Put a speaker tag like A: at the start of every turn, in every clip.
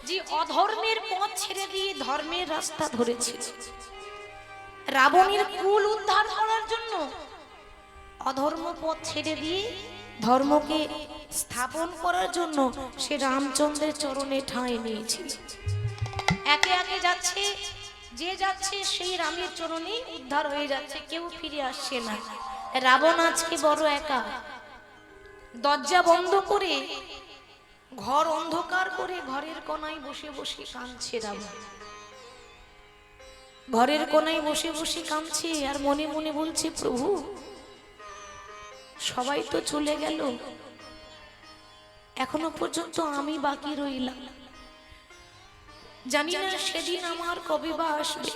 A: যে অধর্মের পথ ছেড়ে দিয়ে ধর্মের রাস্তা ধরেছিল। রাবণের কুল উদ্ধার করার জন্য অধর্ম পথ ছেড়ে দিয়ে ধর্মকে স্থাপন করার জন্য সে রামচন্দ্রের চরণে ঠাঁই নিয়েছিল। একে একে যাচ্ছে, যে যাচ্ছে সেই রামের চরণে উদ্ধার হয়ে যাচ্ছে, কেউ ফিরে আসছে না। রাবণ আজকে বড় একা, দরজা বন্ধ করে ঘর অন্ধকার করে ঘরের কোনায় বসে বসে কাঁদছে রাবণ। ঘরের কোনায় বসে বসে কাঁদছে আর মনে মনে বলছে, প্রভু সবাই তো চলে গেল, এখনো পর্যন্ত আমি বাকি রইলাম। জানি না সেদিন আমার কবে বা আসবে।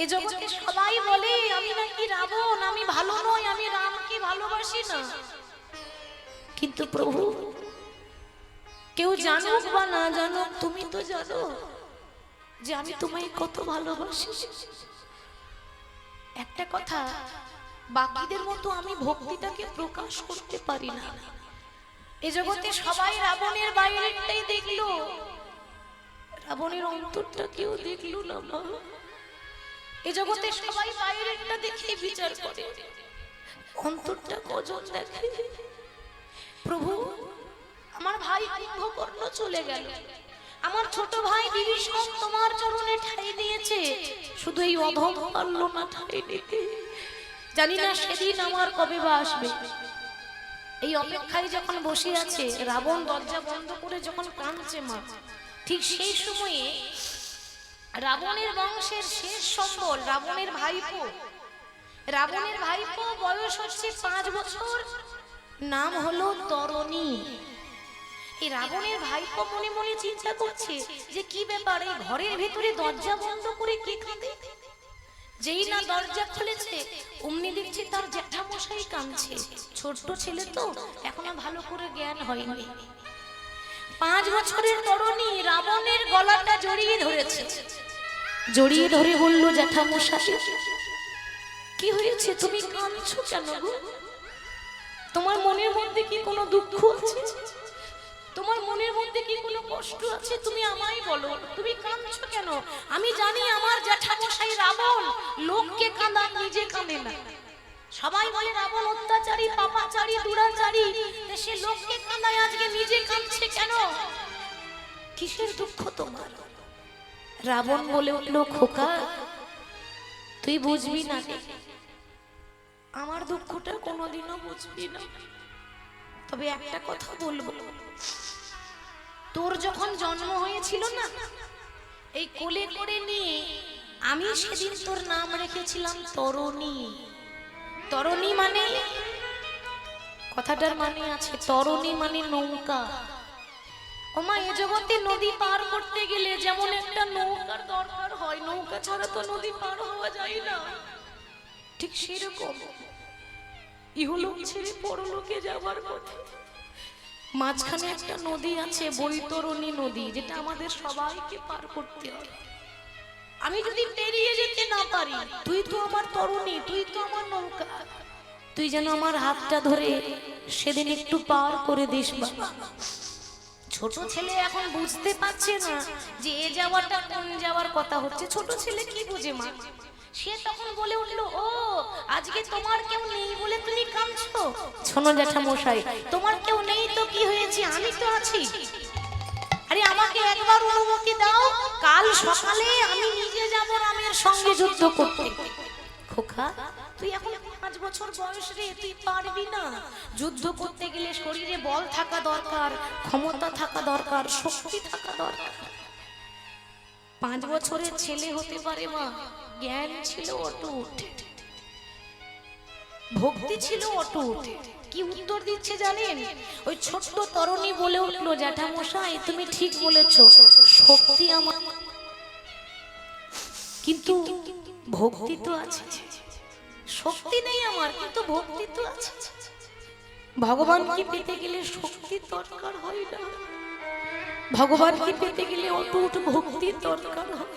A: এ জগতে সবাই বলে আমি নাকি রাবণ, আমি ভালো নই, আমি রামকে ভালোবাসি না। কিন্তু প্রভু, কেউ জানুক বা না জানুক, তুমি তো জানো যে আমি তোমায় কত ভালোবাসি। একটা কথা, বাকিদের মতো আমি ভক্তিটাকে প্রকাশ করতে পারি না। এ জগতে সবাই রাবণের বাইরেটাই দেখলো, রাবণের অন্তরটা কেউ দেখলো না। মা, এ জগতে সবাই বাইরেটা দেখে বিচার করে, অন্তরটা কজন দেখে? প্রভু, আমার ভাই কুম্ভকর্ণ চলে গেল, আমার ছোট ভাই বিভীষণ তোমার চরণে ঠাঁই নিয়েছে, শুধু এই অধম পারল না ঠাঁই নিতে। জানি না সেদিন আমার কবে বা আসবে। এই অপেক্ষায় যখন বসে আছে, রাবণ দরজা বন্ধ করে যখন কাঁদছে মা, ঠিক সেই সময়ে রাবণের বংশের শেষ সম্বল রাবণের ভাইপো বয়স হচ্ছে 5 বছর, নাম হলো তরণী। এই রাবণের ভাইপো মনে মনে চিন্তা করছে যে কি ব্যাপার, এই ঘরের ভেতরে দরজা বন্ধ করে কে কাঁদে? যেই না দরজা খুলেছে অমনি দেখছে তার জ্যাঠামশাই কাঁদছে। ছোট্ট ছেলে তো, এখনো ভালো করে জ্ঞান হয়নি। 5 বছরের তরুণী রাবণের গলাটা জড়িয়ে ধরেছে, জড়িয়ে ধরে বলল, জ্যাঠামশাই কি হয়েছে, তুমি কাঁদছো কেন গো? তোমার মনের মধ্যে কি কোনো দুঃখ আছে? তোমার মনের মধ্যে কি কোনো কষ্ট আছে? তুমি আমায় বলো, তুমি কাঁদছো কেন? আমি জানি আমার জ্যাঠামশাই রাবণ লোককে কাঁদান, নিজে কাঁদে না। সবাই বলে রাবণ অত্যাচারী, পাপাচারী, দুরাচারী, সে লোককে কাঁদায়, আজকে নিজে কাঁদছে কেন? কিসের দুঃখ তোমার? রাবণ বলে উঠল, খোকা তুই বুঝবি না, আমার দুঃখটা কোনোদিনও বুঝবি না। তবে একটা কথা বলবো, তোর যখন জন্ম হয়েছিল না, এই কোলে করে নিয়ে আমি সেদিন তোর নাম রেখেছিলাম তরণী। তরণী মানে, কথাটার মানে আছে, তরণী মানে নৌকা। ওমা, এ জগতে নদী পার করতে গেলে যেমন একটা নৌকার দরকার হয়, নৌকা ছাড়া তো নদী পার হওয়া যায় না, ঠিক সেরকম ইহলোক ছেড়ে পরলোকে যাবার পথে মাঝখানে একটা নদী আছে, বৈতরণী নদী, যেটা আমাদের সবাইকে পার করতে হয়। আমি যদি পেরিয়ে যেতে না পারি, তুই তো আমার তরুণী, তুই তো আমার নৌকা, তুই যেন আমার হাতটা ধরে সেদিন একটু পার করে দিস বাবা। ছোট ছেলে এখন বুঝতে পারছে না যে এ যাওয়াটা কোন যাওয়ার কথা হচ্ছে। ছোট ছেলে কি বুঝে মা? সে তখন বলে উঠলো, ও আজকে তোমার কেউ নেই বলে তুমি কাঁদছো? শোনো জ্যাঠামশাই, তোমার কেউ নেই তো কি হয়েছে, আমি তো আছি। আরে আমাকে একবার অনুমতি দাও, কাল সকালে আমি নিজে যাব রামের সঙ্গে যুদ্ধ করতে। খোকা, তুই এখন 5 বছর বয়স রে, তুই পারবি না। যুদ্ধ করতে গেলে শরীরে বল থাকা দরকার, ক্ষমতা থাকা দরকার, শক্তি থাকা দরকার। 5 বছরের ছেলে হতে পারে মা, জ্ঞান ছিল অটুট, ভক্তি ছিল অটুট। কি উত্তর দিচ্ছে জানেন? ওই ছোট্ট তরুণী বলে উঠলো, জ্যাঠামশাই তুমি ঠিক বলেছো, শক্তি আমার, কিন্তু ভক্তি তো আছে। শক্তি নেই আমার, কিন্তু ভক্তি তো আছে। ভগবানকে পেতে গেলে শক্তি দরকার হয় না, ভগবানকে পেতে গেলে অটুট ভক্তির দরকার হয়।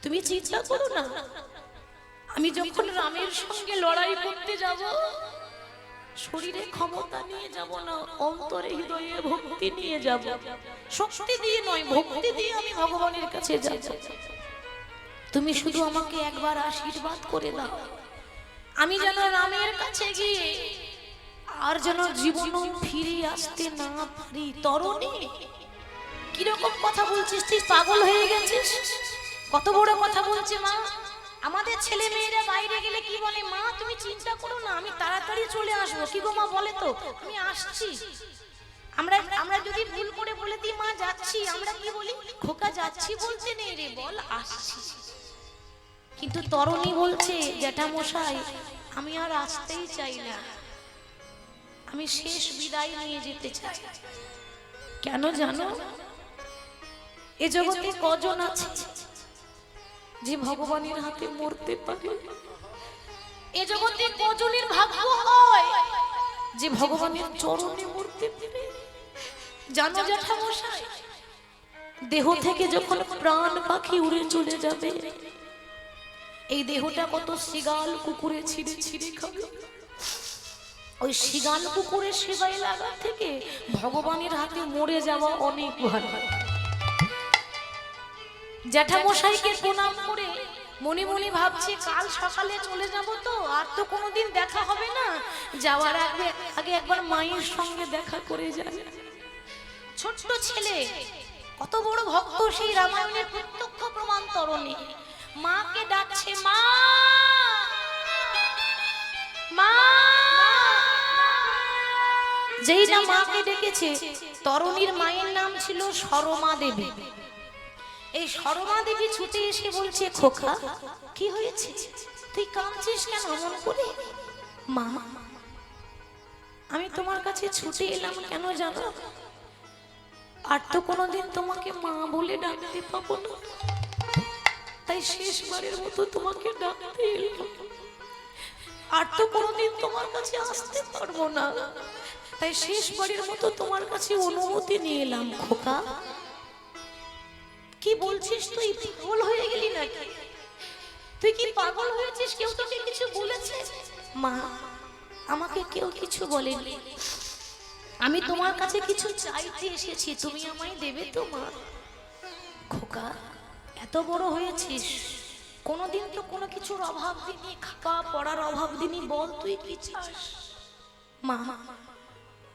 A: তুমি চিন্তা করো না, আমি যখন রামের সঙ্গে লড়াই করতে যাব, শরীরে ক্ষমতা নিয়ে যাব না, অন্তরে হৃদয়ে ভক্তি নিয়ে যাব। শক্তি দিয়ে নয়, ভক্তি দিয়ে আমি ভগবানের কাছে যাব। তুমি শুধু আমাকে একবার আশীর্বাদ করে দাও, আমি যেন রামের কাছে গিয়ে আর যেন জীবন ফিরে আসতে না পারি। তরুণী, কিরকম কথা বলছিস তুই? পাগল হয়ে গেছিস? কত বড় কথা বলছে মা। আমাদের ছেলে মেয়েরা বাইরে গেলে কি বলে, মা তুমি চিন্তা করো না, আমি তাড়াতাড়ি চলে আসবো। কি গো মা, বলে তো আমি আসছি। আমরা যদি ভুল করে বলে দিই মা যাচ্ছি, আমরা কি বলি, খোকা যাচ্ছি বলতে নেই রে, বল আসছি। কিন্তু তরুণী বলছে, জ্যাঠামশাই আমি আর আসতেই চাই না, আমি শেষ বিদায় নিয়ে যেতে চাই। কেন জানো? এ জগতে কজন আছে যে ভগবানের হাতে মরতে পারে? এ জগতে কজনের ভাগ্য হয় যে ভগবানের চরণে মরতে পারে? জানো জ্যাঠামশাই, দেহ থেকে যখন প্রাণ পাখি উড়ে চলে যাবে, এই দেহটা কত শিগাল কুকুরে ছিঁড়ে ছিঁড়ে খাবে। ওই শিগাল কুকুরের সেবায় লাগা থেকে ভগবানের হাতে মরে যাওয়া অনেক ভালো। জ্যাঠামশাইকে প্রণাম করে মনে মনে ভাবছে, কাল সকালে চলে যাব তো, আর তো কোনোদিন দেখা হবে না, যাওয়ার আগে একবার মায়ের সঙ্গে দেখা করে যায়। ছোট্ট ছেলে, কত বড় ভক্ত, সেই রামায়ণের প্রত্যক্ষ প্রমাণ তরুণী। মাকে ডাকছে, মা মা। যেই না মাকে ডেকেছে, তরুণীর মায়ের নাম ছিল সরমা দেবী। এই সরমা দেবী ছুটে এসে বলছে, খোকা কি হয়েছে, তুই কাঁদছিস কেন মন করে? মা আমি তোমার কাছে ছুটে এলাম কেন জানো? আর তো কোনোদিন তোমাকে মা বলে ডাকতে পাবো না, তাই শেষবারের মতো তোমাকে ডাকতে এলাম। আর তো কোনোদিন তোমার কাছে আসতে পারবো না, তাই শেষবারের মতো তোমার কাছে অনুমতি নিয়ে এলাম। খোকা কি বলছিস, তুই পাগল হয়ে গেলি নাকি? তুই কি পাগল হয়েছিস? কেউ তোকে কিছু বলেছে? মা আমাকে কেউ কিছু বলেনি, আমি তোমার কাছে কিছু চাইতে এসেছি, তুমি আমায় দেবে তো মা? খোকা এত বড় হয়েছিস, কোনোদিন তো কোনো কিছুর অভাব দিনি, খাওয়া পড়ার অভাব দিনি, বল তুই কি চাস? মা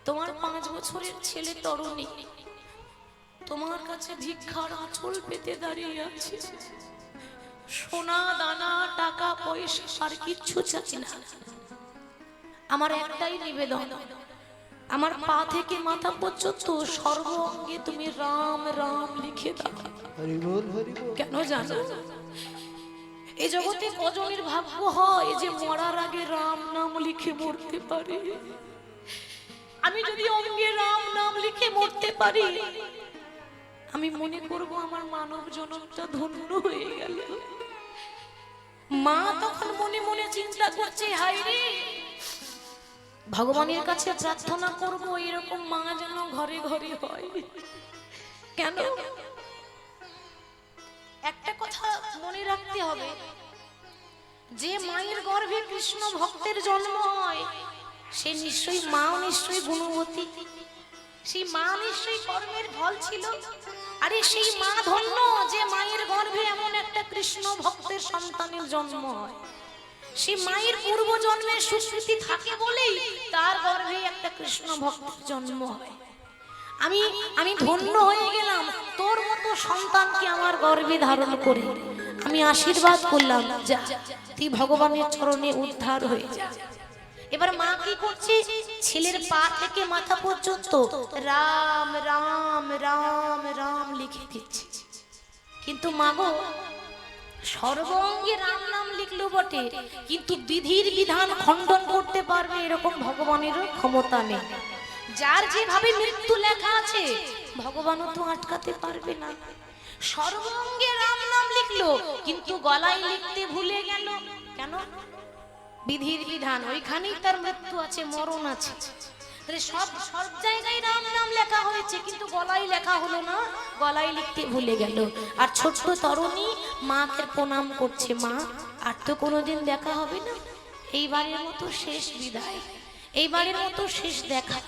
A: তোমার 5 বছরের ছেলে তরুণী তোমার কাছে ভিক্ষার আঁচল পেতে দাঁড়িয়ে আছে। সোনা দানা টাকা পয়সা আর কিচ্ছু চাই না, আমার একটাই নিবেদন, আমার পা থেকে মাথা পর্যন্ত সর্ব অঙ্গে তুমি রাম রাম লিখে দাও। কেন জানো? এই জগতে কজনের ভাগ্য হয় যে মরার আগে রাম নাম লিখে মরতে পারে? আমি যদি অঙ্গে রাম নাম লিখে মরতে পারি, আমি মনে করব আমার মানব জন্মটা ধন্য হয়ে গেল। মা তখন মনে মনে চিন্তা করছে, হায় রে, ভগবানের কাছে প্রার্থনা করব এরকম মা যেন ঘরে ঘরে হয়। কেন? একটা কথা মনে রাখতে হবে, যে মায়ের গর্ভে কৃষ্ণ ভক্তের জন্ম হয়, সে নিশ্চয়ই মাও নিশ্চয়ই গুণবতী, সেই মা নিশ্চয়ই কর্মের ফল ছিল। আরে সেই মা ধন্য যে মায়ের গর্ভে এমন একটা কৃষ্ণ ভক্তের সন্তানের জন্ম হয়। সেই মায়ের পূর্ব জন্মের সুস্মৃতি থাকে বলেই তার গর্ভে একটা কৃষ্ণ ভক্তের জন্ম হয়। আমি ধন্য হয়ে গেলাম তোর মতো সন্তানকে আমার গর্ভে ধারণ করে। আমি আশীর্বাদ করলাম, যা তুই ভগবানের চরণে উদ্ধার হয়ে যা। এবার মা কি করছে? ছেলের পা থেকে মাথা পর্যন্ত রাম রাম রাম রাম লিখে দিচ্ছে। কিন্তু মা গো, সর্বঙ্গে রাম নাম লিখলো বটে, কিন্তু বিধির বিধান খণ্ডন করতে পারবে এরকম ভগবানেরও ক্ষমতা নেই। যার যেভাবে মৃত্যু লেখা আছে ভগবানও তো আটকাতে পারবে না। সর্বঙ্গে রাম নাম লিখলো, কিন্তু গলায় লিখতে ভুলে গেল। কেন? বিধির বিধান, ওইখানেই তার মৃত্যু আছে, মরণ আছে। সব জায়গায় রাম নাম লেখা হয়েছে, কিন্তু গলায় লেখা হলো না, গলায় লিখতে ভুলে গেল। আর ছোট্ট তরুণী মাকে প্রণাম করছে, মা আর তো কোনোদিন দেখা হবে না, এইবারের মতো শেষ বিদায়। এইবারের মতো শেষ দেখা,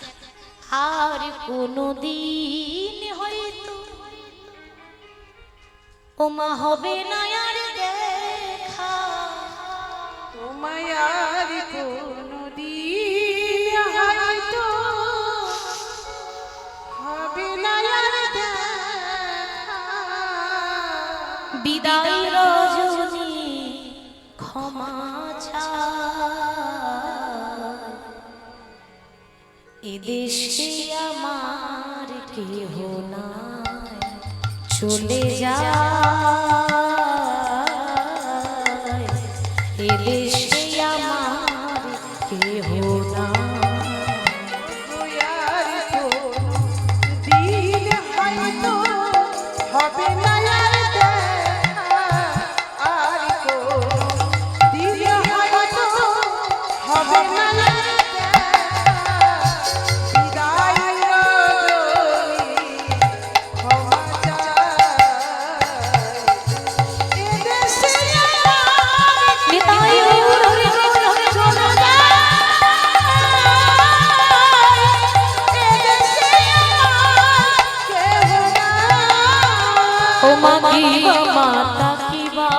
A: আর কোনদিন হয়তো ওমা হবে না আর দেখা,
B: তোমায় আর কোনদিন হয়তো হবে না আর দেখা।
A: বিদায় রজনী ক্ষমা চাই, এদেশে আমার কেহ নাই, চলে যায় এদেশে আমার কেহ নাই।
B: আর কোনদিন হয়তো হবে না আর দেখা, আর কোনদিন হয়তো হবে না আর দেখা। বিদায় রজনী ক্ষমা চাই, এদেশে আমার
A: বিদায় রজনী চলে ওমা কিবা মাতা কিবা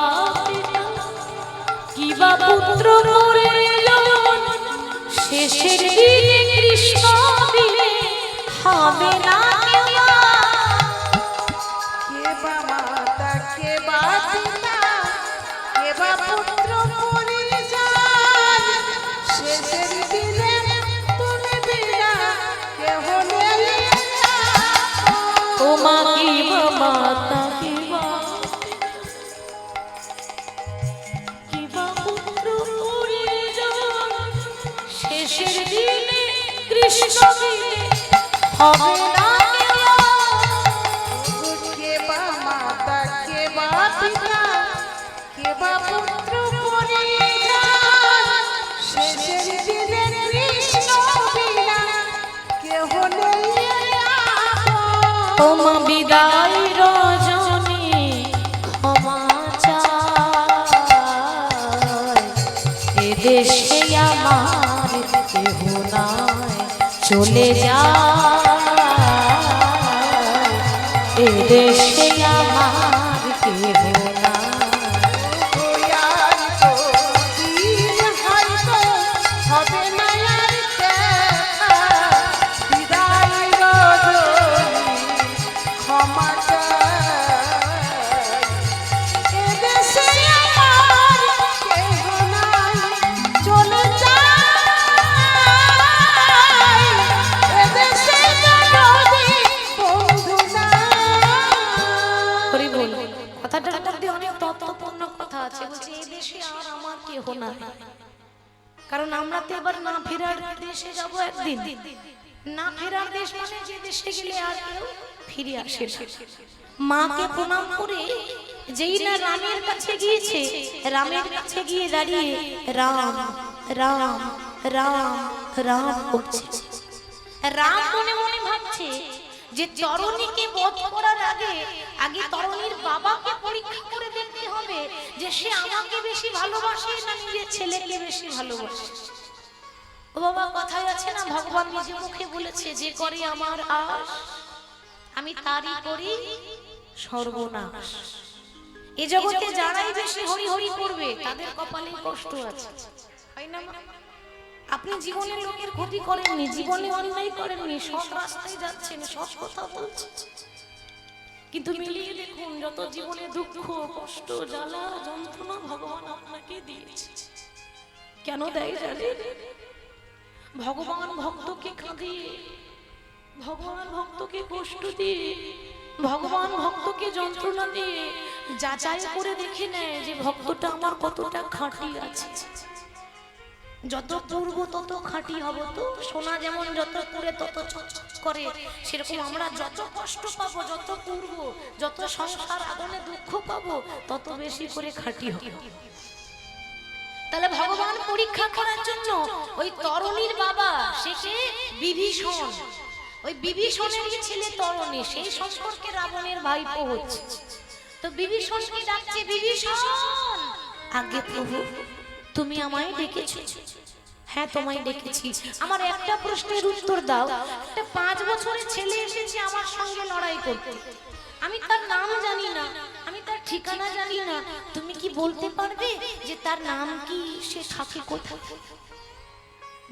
A: পিতা কিবা পুত্র মরিল, শেষের দিনে কৃষ্ণ দিলে হবে না কেউ।
B: কে বা মাতা কে বা পিতা কে বা পুত্র পরিজন, শেষের দিনে তুমি বিনা কেহ নেই।
A: ওমা কিবা মাতা কিবা কিবা পুত্র পরিজন, শেষের দিনে কৃষ্ণ দিলে হবে না কেউ।
B: কে বা মাতা কে বা পিতা কে বা পুত্র পরিজন, শেষের দিনে কৃষ্ণ বিনা কেহ নেই।
A: ওমা বিদায় রজনী ক্ষমা চাই, এদেশে আমার কেহ নাই, চলে যায় এদেশে আমার কেহ নাই।
B: আর কোনদিন হয়তো হবে না আর দেখা, বিদায় রজনী ক্ষমা চাই, এদেশে আমার কেহ নাই, চলে যায় এদেশে যদি বন্ধু নাই।
A: হরি বল। কথাটার মধ্যে অনেক তত্ত্বপূর্ণ কথা আছে। বলছে এই দেশে আর আমার কেহ নাই, কারণ আমরা তো এবার না ফেরার দেশে যাব একদিন। না ফেরার দেশ মানে যে দেশে গেলে আর কেউ ফিরে আসে না। মাকে প্রণাম করে যেই না রামের কাছে গিয়েছে, রামের কাছে গিয়ে দাঁড়িয়ে রাম রাম রাম রাম করছে। রাম মনে মনে ভাবছে যে তরুণীকে বধ করার আগে আগে তরুণীর বাবাকে পরীক্ষা করে দেখতে হবে যে সে আমাকে বেশি ভালোবাসে না নিজের ছেলেকে বেশি ভালোবাসে। ও বাবা, কথায় আছে না, ভগবান নিজে মুখে বলেছে যে করে আমার আশ আমি তারই করি সর্বনাশ। এই জগতে যারাই বেশি হরি হরি করবে তাদের কপালে কষ্ট আছে, তাই না? আপনি জীবনে লোকের ক্ষতি করেননি, জীবনে অন্যায় করেননি, সব রাস্তায় যাচ্ছেন, সব কথা বলছেন, কিন্তু মিলিয়ে দেখুন যত জীবনে দুঃখ কষ্ট জ্বালা যন্ত্রণা ভগবান আপনাকে দিয়েছে। কেন দেয় জানেন? ভগবান ভক্তকে কাঁদিয়ে, ভগবান ভক্তকে কষ্ট দিয়ে, ভগবান ভক্তকে যন্ত্রণা দিয়ে যাচাই করে দেখে নেয় যে ভক্তটা আমার কতটা খাঁটি আছে। যত পূর্ব তত খাঁটি হব, তো সোনা যেমন যত পুরে তত চকচক করে, সেরকম আমরা যত কষ্ট পাবো, যত পূর্ব, যত সংসার আগুনে দুঃখ পাবো, তত বেশি করে খাঁটি হব। তাহলে ভগবান পরীক্ষা করার জন্য ওই তরুণীর বাবা, সে বিভীষণ, ওই বিভীষণেরই ছেলে তরুণী, সেই সম্পর্কে রাবণের ভাইপো হচ্ছে। তো বিভীষণকে ডাকছে, বিভীষণ আগে প্রভু তুমি আমায় ডেকেছো? হ্যাঁ তোমায় ডেকেছি, আমার একটা প্রশ্নের উত্তর দাও। একটা 5 বছরের ছেলে এসেছে আমার সঙ্গে লড়াই করতে, আমি তার নাম জানি না, আমি তার ঠিকানা জানি না, তুমি কি বলতে পারবে যে তার নাম কি, সে থাকে কোথায়?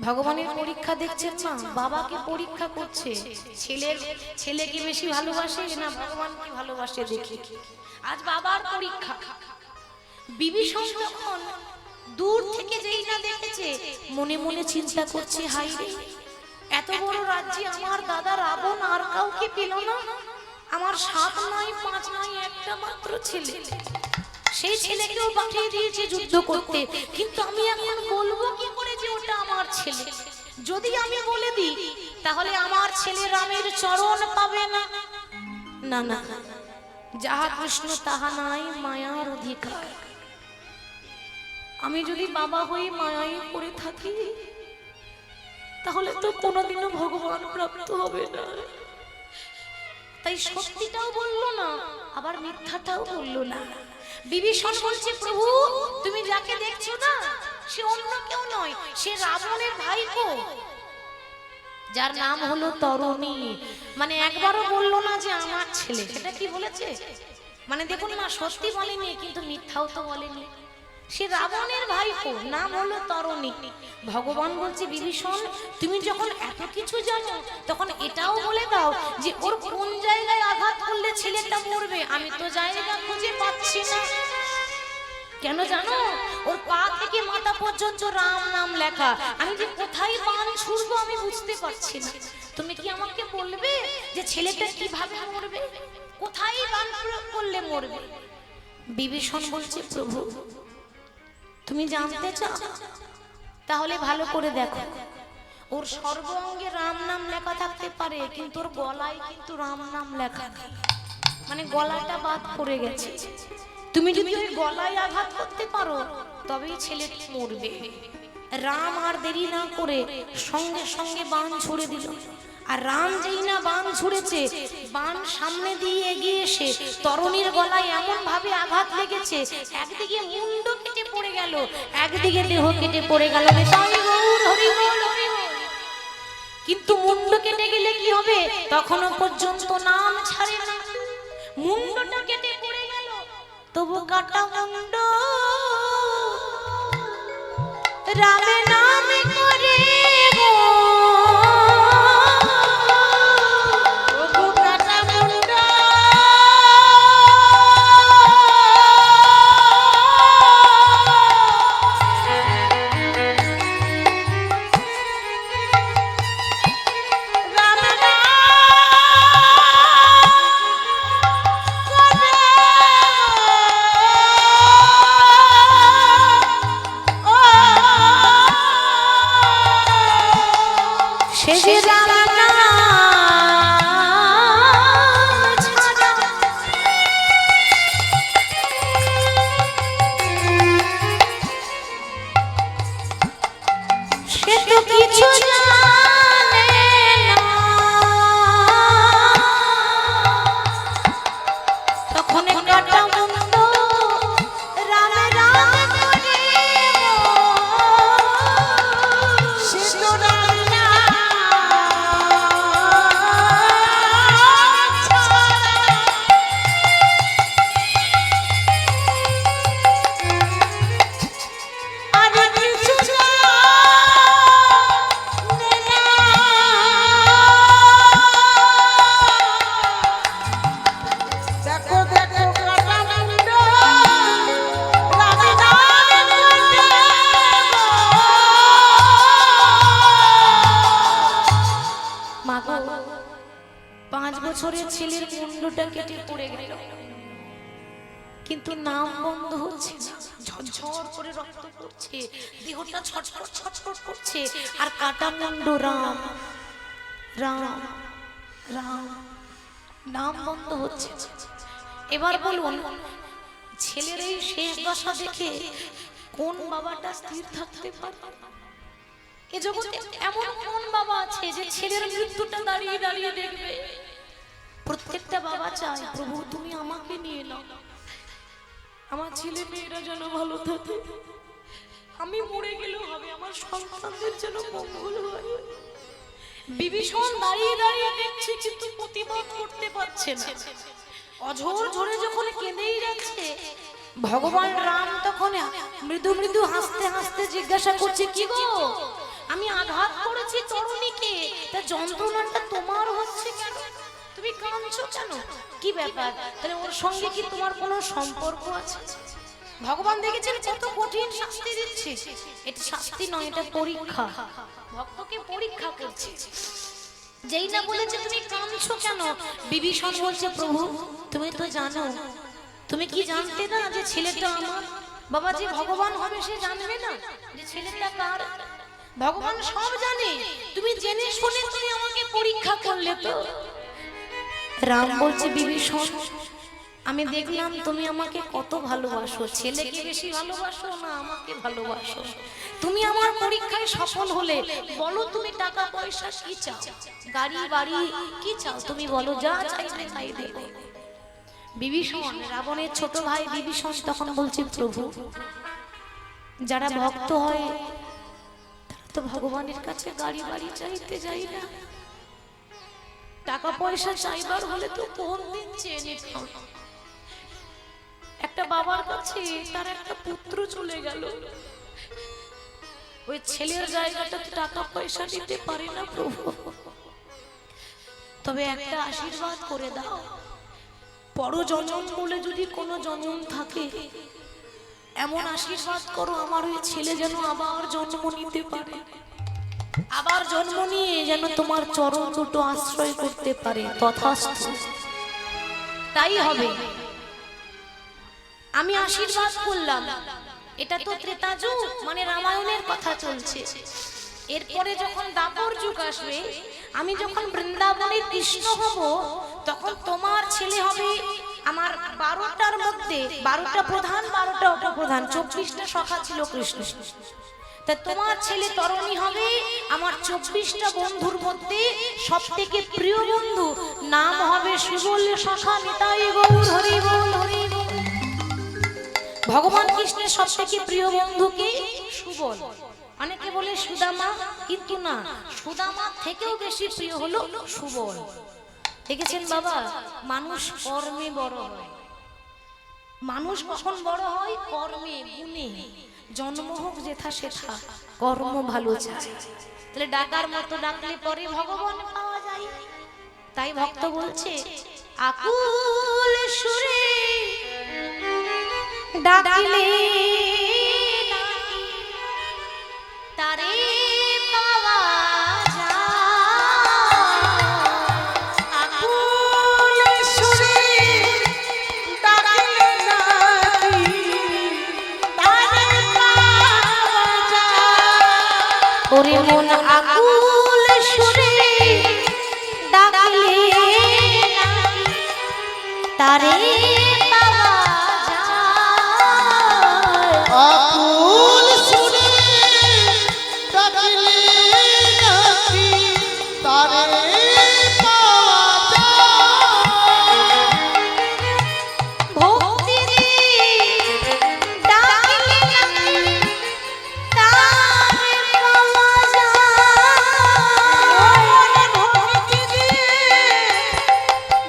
A: ভগবানের পরীক্ষা দেখছেন না, বাবাকে পরীক্ষা করছে, ছেলেকে বেশি ভালোবাসে না ভগবানকে ভালোবাসে দেখি। আজ বাবার পরীক্ষা। বিভীষণ যখন দূর থেকে যেই না দেখেছে, মনে মনে চিন্তা করছে, হাই রে, এত বড় রাজ্যে আমার দাদা রাবণ আর কাউকে পেল না, আমার 7 নয় 5 নয় একটা মাত্র ছেলে, সেই ছেলেকেও পাঠিয়ে দিয়েছে যুদ্ধ করতে, কিন্তু আমি এখন বলবো কি করে যে ওটা আমার ছেলে? যদি আমি বলে দিই তাহলে আমার ছেলে রামের চরণ পাবে না। না না, যাহা কৃষ্ণ তাহা নাই মায়ার অধিকার। আমি যদি বাবা হয়ে মায়ায় পড়ে থাকি তাহলে তো কোনোদিনও ভগবান প্রাপ্ত হবে না। তাই সত্যিটাও বললো না, আবার মিথ্যাটাও বললো না। বিভীষণ বলছে, প্রভু তুমি যাকে দেখছো না সে অন্য কেউ নয়, সে রাবণের ভাইপো, যার নাম হলো তরুণী। মানে একবারও বললো না যে আমার ছেলে, সেটা কি বলেছে? মানে দেখুন না, সত্যি বলেনি কিন্তু মিথ্যাও তো বলেনি, সে রাবণের ভাইপো, নাম হলো তরুণী। ভগবান বলছে, বিভীষণ তুমি যখন এত কিছু জানো তখন এটাও বলে দাও যে ওর কোন জায়গায় আঘাত করলে ছেলেটা মরবে। আমি তো জায়গা খুঁজে পাচ্ছি না। কেন জানো? ওর পা থেকে মাথা পর্যন্ত রাম নাম লেখা, আমি যে কোথায় বান ছুড়বো আমি বুঝতে পারছি না। তুমি কি আমাকে বলবে যে ছেলেটা কিভাবে মরবে, কোথায় বান প্রয়োগ করলে মরবে? বিভীষণ বলছে, প্রভু তুমি জানতে চাও? তাহলে ভালো করে দেখো, ওর সর্বাঙ্গে রাম নাম লেখা থাকতে পারে কিন্তু ওর গলায় কিন্তু রাম নাম লেখা নেই, মানে গলাটা বাদ পড়ে গেছে। তুমি যদি ওই গলায় আঘাত করতে পারো তবেই ছেলেটি মরবে। রাম আর দেরি না করে সঙ্গে সঙ্গে বাণ ছুড়ে দিল। আর রাম যেই না বাণ ছুড়েছে, বাণ সামনে দিয়ে এগিয়ে এসে তরুণীর গলায় এমন ভাবে আঘাত লেগেছে, একদিকে মুন্ড কেটে পড়ে গেল, একদিকে দেহ কেটে পড়ে গেল। কিন্তু মুন্ড কেটে গেলে কি হবে? তখনও পর্যন্ত নাম ছাড়ে না। মুন্ডটা কেটে পড়ে গেল, তবু কাটা মুন্ড রামে নামে করে গো, তবু কাটা মুন্ড কিন্তু নাম বন্ধ হচ্ছে না, ঝরঝর করে রক্ত পড়ছে, দেহটা ছটফট ছটফট করছে, আর কাটা মুন্ড রাম রাম রাম, নাম বন্ধ হচ্ছে। এবার বলুন, ছেলের এই শেষ দশা দেখে কোন বাবাটা স্থির থাকতে পারে? এ জগতে এমন কোন বাবা আছে যে ছেলের মৃত্যুটা দাঁড়িয়ে দাঁড়িয়ে দেখবে? প্রত্যেকটা বাবা চায়, প্রভু তুমি আমাকে নিয়ে নাও, আমার ছেলে মেয়েরা যেন ভালো থাকে, আমি মরে গেলেও হবে, আমার সন্তানদের যেন মঙ্গল হয়। বিভীষণ দাঁড়িয়ে দাঁড়িয়ে দেখছে কিন্তু প্রতিবাদ করতে পারছে না। অঝোর ঝরে যখন কেঁদেই যাচ্ছে, ভগবান রাম তখন মৃদু মৃদু হাসতে হাসতে জিজ্ঞাসা করছে, কি গো, আমি আঘাত করেছি তরুণীকে, তা যন্ত্রণাটা তোমার হচ্ছে কেন? তুমি কাঁদছো কেন? কি ব্যাপার? তাহলে ওর সঙ্গে কি তোমার কোনো সম্পর্ক আছে? ভগবান দেখেছেন কত কঠিন শাস্তি দিচ্ছে। এটা শাস্তি নয়, এটা পরীক্ষা। ভক্তকে পরীক্ষা করছে। যেই না বলেছে তুমি কাঁদছো কেন, বিভীষণ বলছে, প্রভু তুমি তো জানো, তুমি কি জানতে না যে ছেলেটা আমার? বাবা, যে ভগবান হবে সে জানবে না যে ছেলেটা কার? ভগবান সব জানে, তুমি জেনে শুনে তুমি আমাকে পরীক্ষা করলে তো। রাম বলছে, বিভীষণ আমি দেখলাম তুমি আমাকে কত ভালোবাসো, ছেলেকে বেশি ভালোবাসো না আমাকে ভালোবাসো? তুমি আমার পরীক্ষায় সফল হলে বলো তুমি টাকা পয়সা কি চাও, গাড়ি বাড়ি কি চাও, তুমি বলো, যা চাইবে তাই দেব। বিভীষণ, রাবণের ছোট ভাই বিভীষণ তখন বলছে, প্রভু যারা ভক্ত হয় তারা তো ভগবানের কাছে গাড়ি বাড়ি চাইতে যাই না, টাকা পয়সা চাইবার হলে তো কোন দিন চেয়ে নিতাম। একটা বাবার কাছে তার একটা পুত্র চলে গেল, ওই ছেলের জায়গাটা টাকা পয়সা দিতে পারে না প্রভু, তবে একটা আশীর্বাদ করে দাও, পর জন্ম বলে যদি কোনো জন্ম থাকে এমন আশীর্বাদ করো আমার ওই ছেলে যেন আবার জন্ম নিতে পারে, আবার জন্ম নিয়ে যেন তোমার চরণ দুটো আশ্রয় করতে পারে। তথাস্তু, তাই হবে। আমি আশীর্বাদ করলাম। এটা তো ত্রেতা যুগ, মানে রামায়ণের কথা চলছে। এরপরে যখন দাপর যুগ আসবে, আমি যখন বৃন্দাবনের কৃষ্ণ হব, তখন তোমার ছেলে হবে আমার 12টার মধ্যে 12টা প্রধান, 12টা উপপ্রধান, 24টা সখা ছিল কৃষ্ণ। তা তোমার ছেলে তরুণী হবে আমার 24টা বন্ধুর মধ্যে সব থেকে প্রিয় বন্ধু, নাম হবে সুবল সখা নিতাই গৌর হরি বল হরি বল। ভগবান কৃষ্ণের সব থেকে প্রিয় বন্ধুকে সুবল। অনেকে বলে সুদামা, কিন্তু না, সুদামার থেকেও বেশি প্রিয় হলো সুবল। দেখেছেন বাবা, মানুষ কর্মে বড় হয়। মানুষ কখন বড় হয়? কর্মে, গুণে। জন্ম হোক যেথা সেথা, কর্ম ভালো চায়। তাহলে ডাকার মতো ডাকলে পরে ভগবান পাওয়া যায়। তাই ভক্ত বলছে, আকুল সুরে ডাকলে তারে পাওয়া যায়।
B: আকুল সুরে ডাকলে নাকি তারে পাওয়া যায়।
A: ওরে মন আকুল সুরে ডাকলে তারে পাওয়া যায়।
B: আকুল সুরে ডাকলে নাকি তারে পাওয়া যায়।
A: ভক্তি দিয়ে ডাকলে নাকি তারে পাওয়া যায়।
B: ভক্তি দিয়ে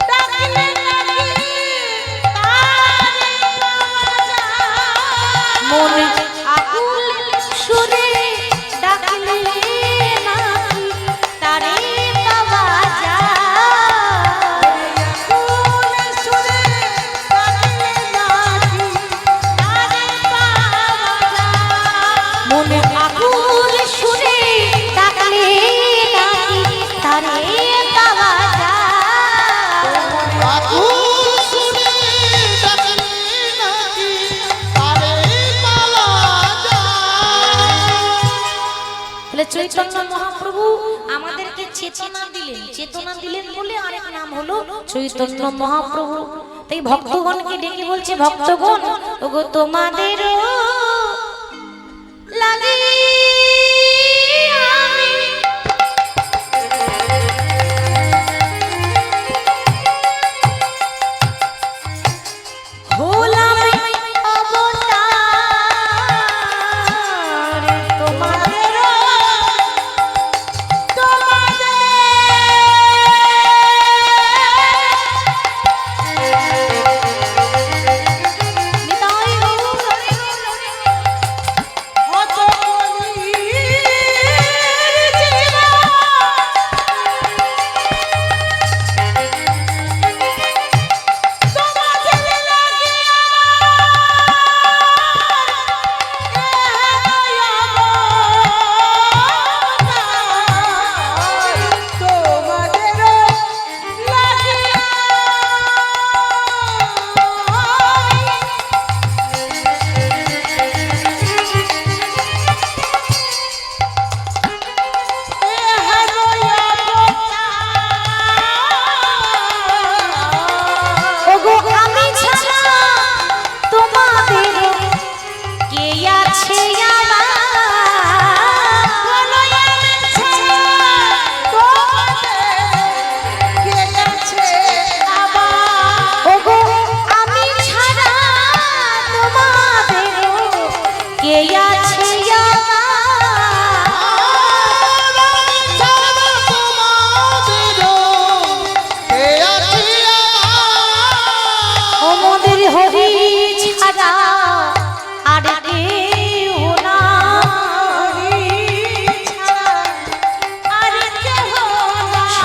B: ডাকলে নাকি তারে পাওয়া যায়।
A: মনে আকুল সুরে ডাকলে নাকি তারে পাওয়া যায়।
B: আকুল সুরে ডাকলে নাকি তারে পাওয়া যায়।
A: মনে আকুল সুরে ডাকলে নাকি তারে পাওয়া যায়।
B: আকুল সুরে ডাকলে নাকি তারে পাওয়া যায়।
A: তাহলে চৈতন্য মহাপ্রভু আমাদেরকে চেতনা দিলেন, চেতনা দিলেন বলে আরেক নাম হলো চৈতন্য মহাপ্রভু। তাই ভক্তগণকে ডেকে বলছে, ভক্তগণ ওগো তোমাদের লাগে আমি হলাম অবতার।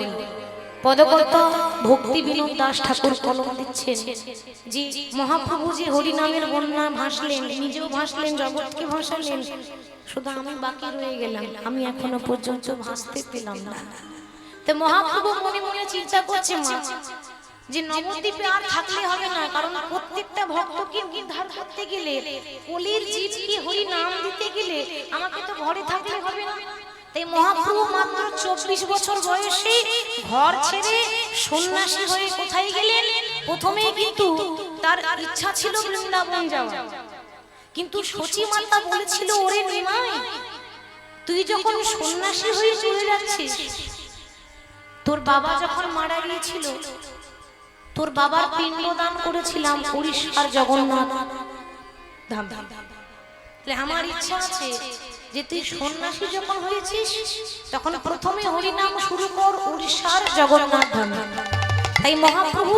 A: দেব। পদকর্তা ভক্তি বিনোদ দাস ঠাকুর কলম দিচ্ছেন যে মহাপ্রভু যে হরিনামের বন্যা ভাসলেন, নিজেও ভাসলেন, জগৎকে ভাসালেন, শুধু আমি বাকি রয়ে গেলাম, আমি এখনো পর্যন্ত ভাসতে পেলাম না। তো মহাপ্রভু মনে মনে চিন্তা করছে মা যে নবদ্বীপে আর থাকলে হবে না, কারণ প্রত্যেকটা ভক্তকে উদ্ধার করতে গেলে, কলির জীবকে হরি নাম দিতে গেলে আমাকে তো ঘরে থাকলে হবে না। তাই মহাপ্রভু মাত্র 24 বছর বয়সে ঘর ছেড়ে সন্ন্যাসী হয়ে কোথায় গেলেন? প্রথমেই কিন্তু তার ইচ্ছা ছিল বৃন্দাবন যাওয়া, কিন্তু সচী মাতা বলেছিল, ওরে নিমাই, তুই যখন সন্ন্যাসী হয়ে চলে যাচ্ছিস, তোর বাবা যখন মারা গিয়েছিল, তোর বাবার পিণ্ডদান করেছিলাম উড়িষ্যার জগন্নাথ ধাম। আমার ইচ্ছা আছে যে তুই সন্ন্যাসী যখন হয়েছিস তখন প্রথমে হরিনাম শুরু কর উড়িষ্যার জগন্নাথ ধাম। তাই মহাপ্রভু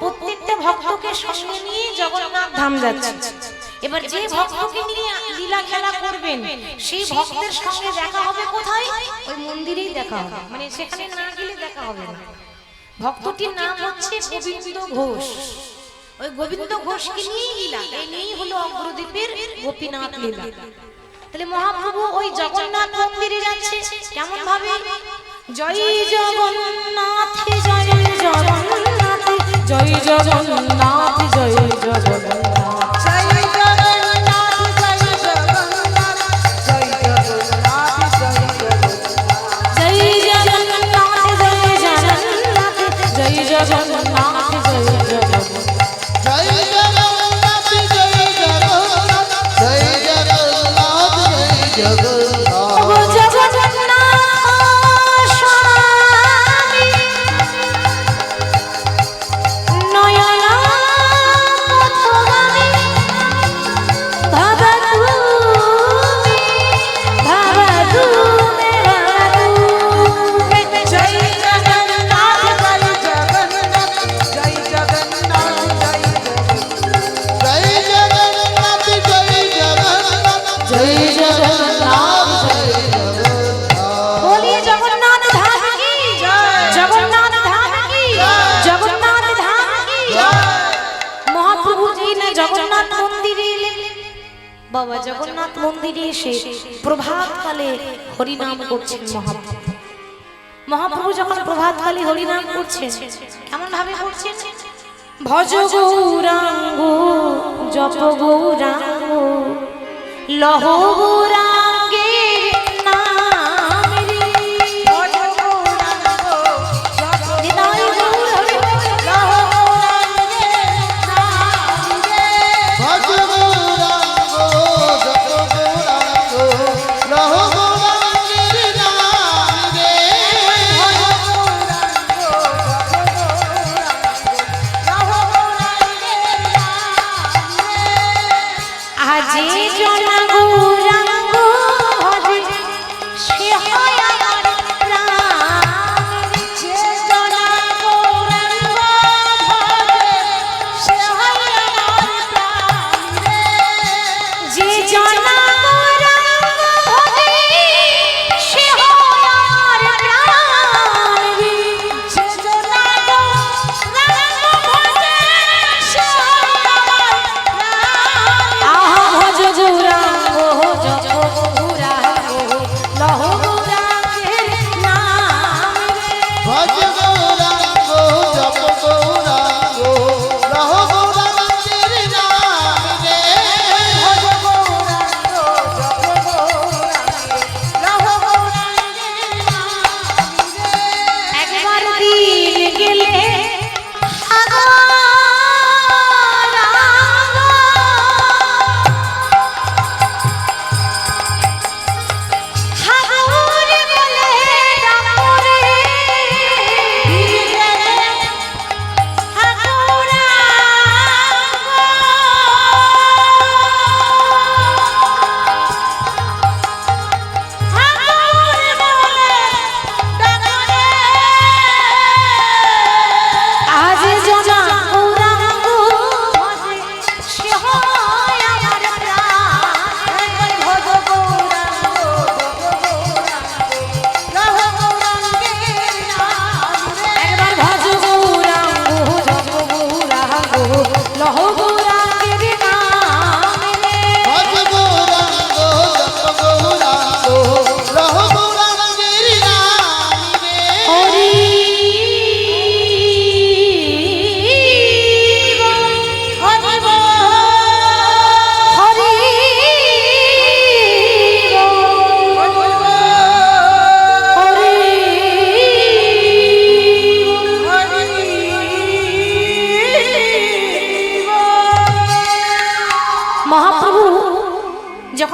A: প্রত্যেকটা ভক্তকে সঙ্গে নিয়ে জগন্নাথ ধাম যাচ্ছে। এবার যে ভক্তকে নিয়ে লীলা খেলা করবেন সেই ভক্তের সঙ্গে দেখা হবে কোথায়? ওই মন্দিরেই দেখা হবে, মানে সেখানে না গেলে দেখা হবে না। ভক্তটির নাম হচ্ছে গোবিন্দ ঘোষ। ওই গোবিন্দ ঘোষকে নিয়েই লীলা, এই নিয়েই হলো অগ্রদ্বীপের গোপীনাথ লীলা। তাহলে মহাপ্রভু ওই জগন্নাথ মন্দিরে যাচ্ছে কেমন ভাবে? জয় জগন্নাথ জয় জগন্নাথ জয় জগন্নাথ জয় জগন্নাথ
B: জয় জগন্নাথ জয় জগন্নাথ জয় জগন্নাথ জয় জগন্নাথ
A: জয় জগন্নাথ জয় জগন্নাথ জয় জগন্নাথ জয় জগন্নাথ
B: জয় জগন্নাথ জয় জগন্নাথ জয় জগন্নাথ জয় জগন্নাথ
A: বাবা জগন্নাথ মন্দিরে এসে প্রভাতকালে হরিনাম করছেন মহাপ্রভু। মহাপ্রভু যখন প্রভাতকালে হরিনাম করছেন কেমন ভাবে করছেন? ভজ গৌরাঙ্গ জপ গৌরাঙ্গ লহ গৌরাঙ্গের নাম রে। ভজ গৌরাঙ্গ জপ গৌরাঙ্গ লহ গৌরাঙ্গের নাম রে।
B: ভজ গৌরাঙ্গ জপ গৌরাঙ্গ লহ গৌরাঙ্গের নাম রে। ভজ গৌরাঙ্গ জপ গৌরাঙ্গ লহ গৌরাঙ্গের নাম রে।
A: আজি জন গৌরাঙ্গ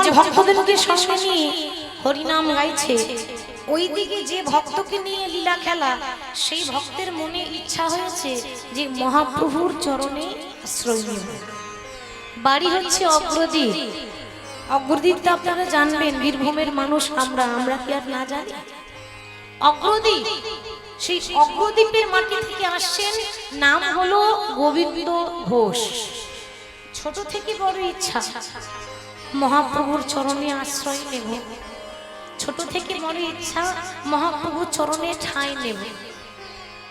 A: যখন ভক্তদেরকে সঙ্গে নিয়ে হরিনাম গাইছে, ওইদিকে যে ভক্তকে নিয়ে লীলা খেলা, সেই ভক্তের মনে ইচ্ছা হয়েছে যে মহাপ্রভুর চরণে আশ্রয় নেব। বাড়ি হচ্ছে অগ্রদ্বীপ। অগ্রদ্বীপ তো আপনারা জানবেন, বীরভূমের মানুষ আমরা কি আর না জানি? অগ্রদ্বীপ, সেই অগ্রদ্বীপের মাটি থেকে আসছেন, নাম হলো গোবিন্দ ঘোষ। ছোট থেকে বড় ইচ্ছা মহাপ্রভুর চরণে আশ্রয় নেব, ছোট থেকে বড় ইচ্ছা মহাপ্রভুর চরণে ঠাঁই নেব।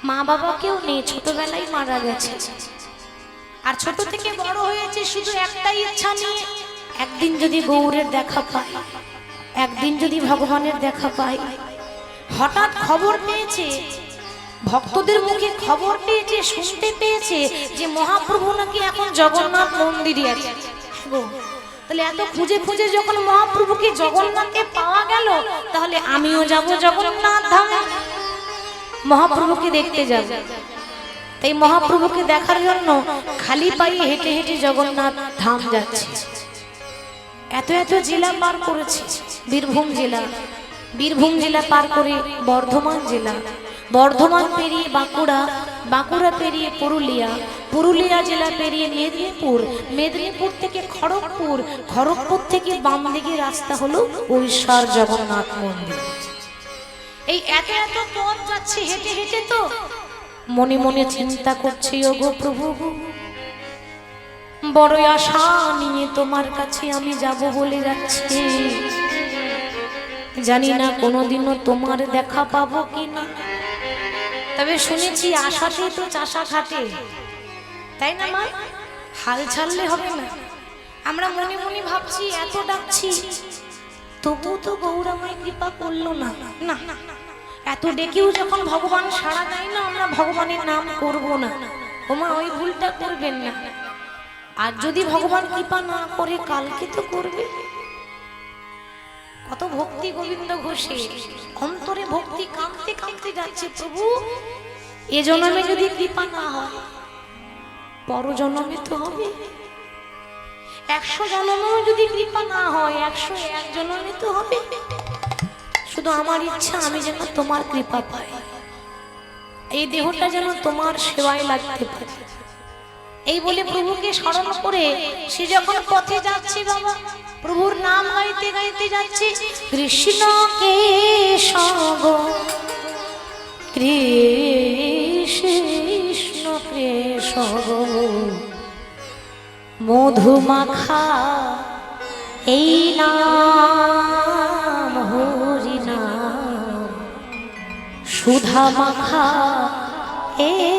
A: মা বাবা কেউ নেই, ছোটবেলায় মারা গেছে, আর ছোট থেকে বড় হয়েছে শুধু একটাই ইচ্ছা নিয়ে, একদিন যদি গৌরের দেখা পাই, একদিন যদি ভগবানের দেখা পাই। হঠাৎ খবর পেয়েছে, ভক্তদের মুখে খবর পেয়েছে, শুনতে পেয়েছে যে মহাপ্রভু নাকি এখন জগন্নাথ মন্দিরে আছে। তাহলে এত খুঁজে খুঁজে যখন মহাপ্রভুকে জগন্নাথে পাওয়া গেল, তাহলে আমিও যাব জগন্নাথ ধামে, মহাপ্রভুকে দেখতে যাব। তাই মহাপ্রভুকে দেখার জন্য খালি পায়ে হেঁটে হেঁটে জগন্নাথ ধাম যাচ্ছে। এত এত জেলা পার করেছে, বীরভূম জেলা পার করে বর্ধমান জেলা, বর্ধমান পেরিয়ে বাঁকুড়া, বাঁকুড়া পেরিয়ে পুরুলিয়া জেলা পেরিয়ে মেদিনীপুর থেকে খড়গপুর থেকে বাম দিকে রাস্তা হলো উড়িষ্যার জগন্নাথ মন্দির। এই এত এত পথ যাচ্ছে হেঁটে হেঁটে, তো মনে মনে চিন্তা করছে, ওগো প্রভু, বড় আশা নিয়ে তোমার কাছে আমি যাব বলে যাচ্ছি, জানি না কোনোদিনও তোমার দেখা পাবো কিনা। তবে শুনেছি আশাতেই তো চাষা খাটে, তাই না মা? হাল ছাড়লে হবে না। আমরা মনে মনে ভাবছি, এত ডাকছি, তবু তো গৌর আমায় কৃপা করলো না। না, এত ডেকেও যখন ভগবান সাড়া দেয় না, আমরা ভগবানের নাম করব না। ওমা, ওই ভুলটা করবেন না। আর যদি ভগবান কৃপা না করে, কালকে তো করবে। কত ভক্তি গোবিন্দ ঘোষে, অন্তরে ভক্তি কাঁদতে কাঁদতে যাচ্ছে, প্রভু এ জন্মে যদি কৃপা না হয়, পর জন্মে তো হবে। 100 জন্মেও যদি কৃপা না হয়, 101 জন্মে তো হবে। শুধু আমার ইচ্ছা আমি যেন তোমার কৃপা পাই, এই দেহটা যেন তোমার সেবায় লাগতে পারে। এই বলে প্রভুকে স্মরণ করে সে যখন পথে যাচ্ছে, বাবা প্রভুর নাম গাইতে গাইতে যাচ্ছে, কৃষ্ণ কেশব কৃষ্ণ কেশব মধুমাখা এই নাম হরি নাম, সুধা মাখা এই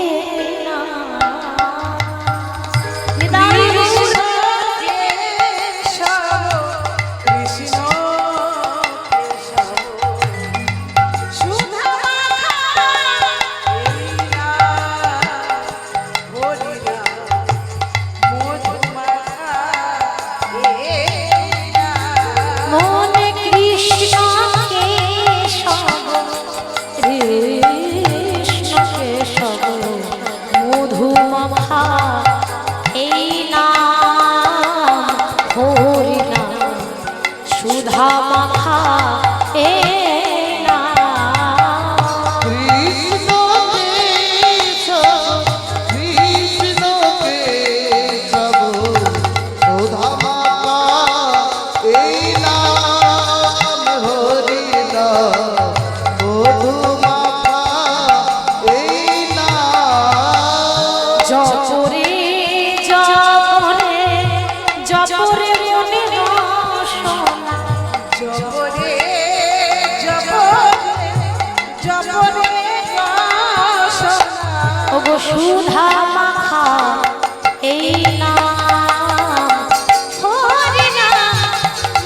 A: সুধা মাখা এই নাম হরি নাম,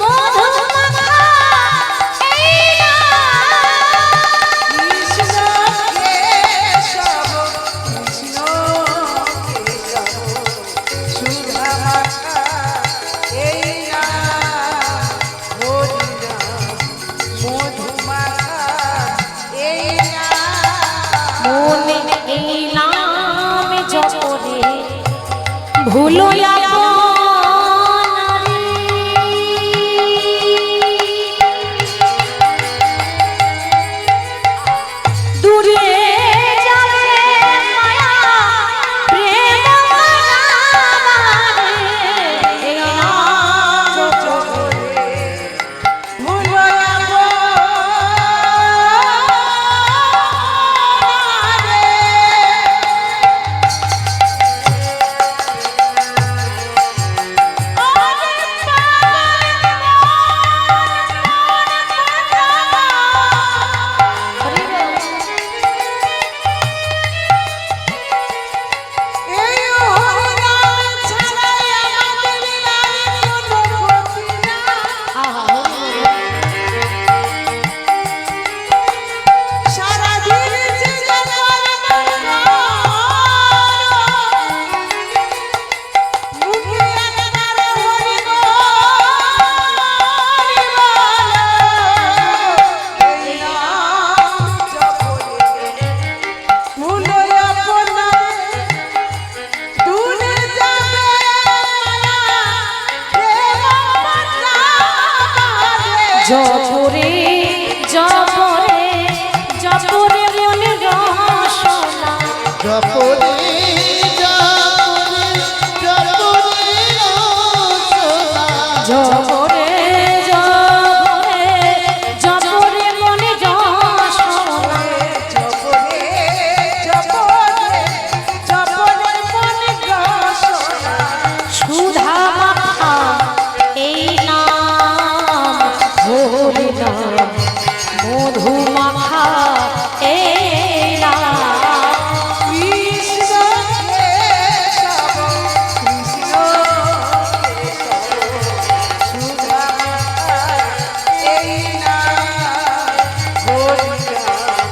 A: মধু মাখা এই নাম, কৃষ্ণ কেশব সুধা মাখা এই নাম হরি নাম, মধু মাখা এই নাম, মনে এই নাম ভুলো জপরে জপরে জপরে মনে রসনা
B: জপরে জপরে জপরে রসনা
A: জপরে জপরে জপরে মনে রসনা
C: জপরে জপরে জপরে মনে রসনা
A: সুধা মাখা এই নাম হরি নাম মধু মাখা এই নাম
C: কৃষ্ণ কেশব কৃষ্ণ কেশব সুধা এই নাম হরি নাম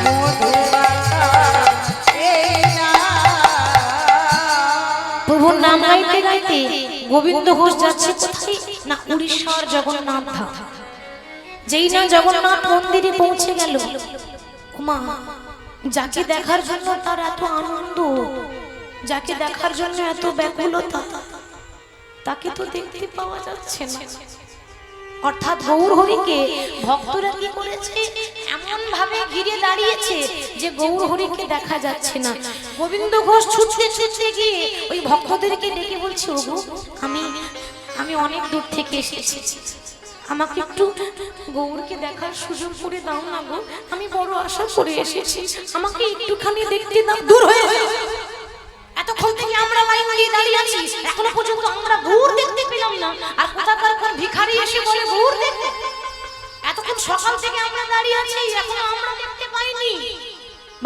C: মধু মাখা এই নাম
A: প্রভুর নাম গাইতে গাইতে গোবিন্দ ঘোষ যাচ্ছে কোথায় না উড়িষ্যার জগন্নাথ ধাম। যেই না জগন্নাথ মন্দিরে পৌঁছে গেল, ওমা যাকে দেখার জন্য তার এত আনন্দ, যাকে দেখার জন্য এত ব্যাকুলতা, তাকে তো দেখতে পাওয়া যাচ্ছে না। অর্থাৎ গৌর হরিকে ভক্তরা কি করেছে, এমন ভাবে ঘিরে দাঁড়িয়েছে যে গৌর হরিকে দেখা যাচ্ছে না। গোবিন্দ ঘোষ ছুটতে ছুটতে গিয়ে ওই ভক্তদেরকে ডেকে বলছে, ওগো আমি অনেক দূর থেকে এসেছি, আমাকে একটু গৌরকে দেখার সুযোগ করে দাও না গো, আমি বড় আশা করে এসেছি, আমাকে একটুখানি দেখতে দাও। দূর হয়ে যাও, এতক্ষণ থেকে আমরা লাইন দিয়ে দাঁড়িয়ে আছি, এখনো পর্যন্ত আমরা গৌর দেখতে পেলাম না, আর কোথাকার কোন ভিখারি এসে বলে গৌর দেখতে। এতক্ষণ সকাল থেকে আমরা দাঁড়িয়ে আছি, এখনো আমরা দেখতে পাইনি।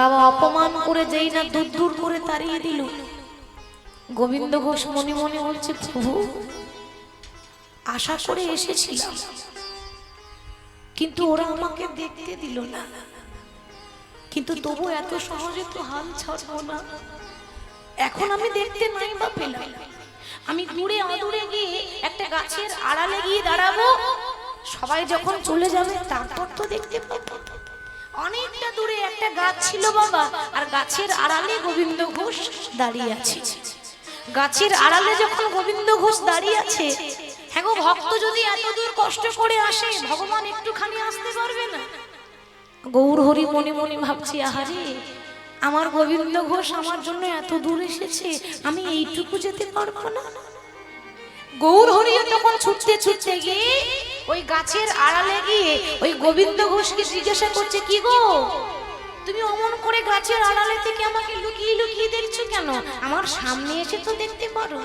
A: বাবা অপমান করে যেই না দূর দূর করে তাড়িয়ে দিল। গোবিন্দ ঘোষ মনে মনে বলছে, প্রভু আশা করে এসেছিলাম, কিন্তু ওরা আমাকে দেখতে দিল না, কিন্তু তবু এত সহজে তো হাল ছাড়বো না। এখন আমি দেখতে নাই বা পেলাম, আমি দূরে আদুরে গিয়ে একটা গাছের আড়ালে গিয়ে দাঁড়াবো, সবাই যখন চলে যাবে তারপর তো দেখতে পাবো। অনেকটা দূরে একটা গাছ ছিল বাবা, আর গাছের আড়ালে গোবিন্দ ঘোষ দাঁড়িয়ে আছে। গাছের আড়ালে যখন গোবিন্দ ঘোষ দাঁড়িয়ে আছে, হ্যাঁ গো, ভক্ত যদি এত দূর কষ্ট করে আসে, ভগবান একটুখানি আসতে পারবে না? গৌর হরি মনে মনে ভাবছি, আহারে আমার গোবিন্দ ঘোষ আমার জন্য এত দূর এসেছে, আমি এইটুকু যেতে পারবো না। গৌর হরিও তখন ছুটতে ছুটতে গিয়ে ওই গাছের আড়ালে গিয়ে ওই গোবিন্দ ঘোষকে জিজ্ঞাসা করছে, কি গো তুমি অমন করে গাছের আড়ালে থেকে আমাকে লুকিয়ে লুকিয়ে দেখছো কেন? আমার সামনে এসে তো দেখতে পারো।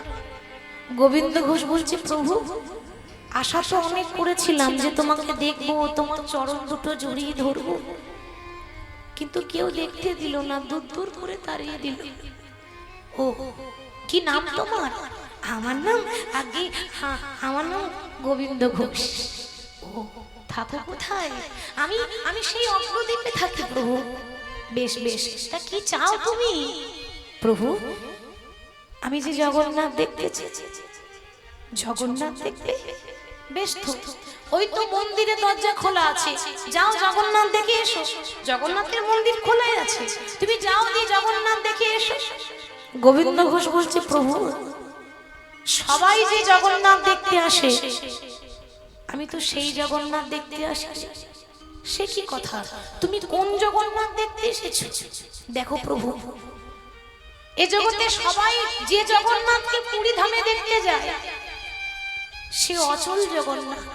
A: গোবিন্দ ঘোষ বলছে, প্রভু আশা তো অনেক করেছিলাম যে তোমাকে দেখবো, তোমার চরণ দুটো জড়িয়ে ধরবো, কিন্তু কেউ দেখতে দিল না, দূর দূর করে তাড়িয়ে দিল। ও কি নাম তোমার? আমার নাম আগে, হ্যাঁ আমার নাম গোবিন্দ ঘোষ। ও থাকো কোথায়? আমি সেই অগ্রদ্বীপে থাকি প্রভু। বেশ বেশ, তা কি চাও তুমি? প্রভু আমি যে জগন্নাথ দেখতে চেয়েছি। জগন্নাথ দেখতে? বেশ তো, ওই তো মন্দিরে দরজা খোলা আছে, যাও জগন্নাথ দেখে এসো। জগন্নাথের মন্দির খোলাই আছে, তুমি যাও দিয়ে জগন্নাথ দেখে এসো। গোবিন্দ ঘোষ বলছে, প্রভু সবাই যে জগন্নাথ দেখতে আসে, আমি তো সেই জগন্নাথ দেখতে আসি। সে কি কথা, তুমি কোন জগন্নাথ দেখতে এসেছো? দেখো প্রভু, এ জগতে সবাই যে জগন্নাথকে পুরী ধামে দেখতে যায়, সে অচল জগন্নাথ,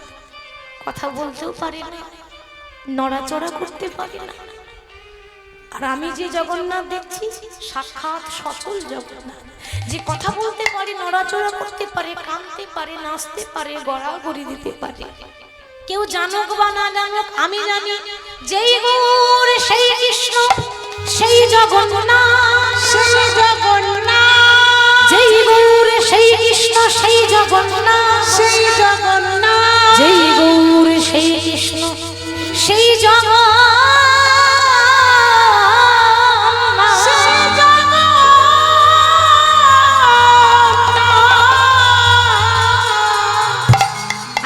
A: কথা বলতেও পারে না, নড়াচড়া করতে পারে না। আর আমি যে জগন্নাথ দেখছি সাক্ষাৎ সচল জগন্নাথ, যে কথা বলতে পারে, নড়াচড়া করতে পারে, কাঁদতে পারে, নাচতে পারে, গড়াগড়ি দিতে পারে। কেউ জানুক বা না জানুক, আমি জানি যেই গৌর সেই কৃষ্ণ সেই জগন্নাথ,
C: সেই জগন্নাথ,
A: যেই গৌর সেই কৃষ্ণ সেই জগন্নাথ,
C: সেই জগন্নাথ,
A: যেই গৌর সেই কৃষ্ণ সেই জগন্নাথ।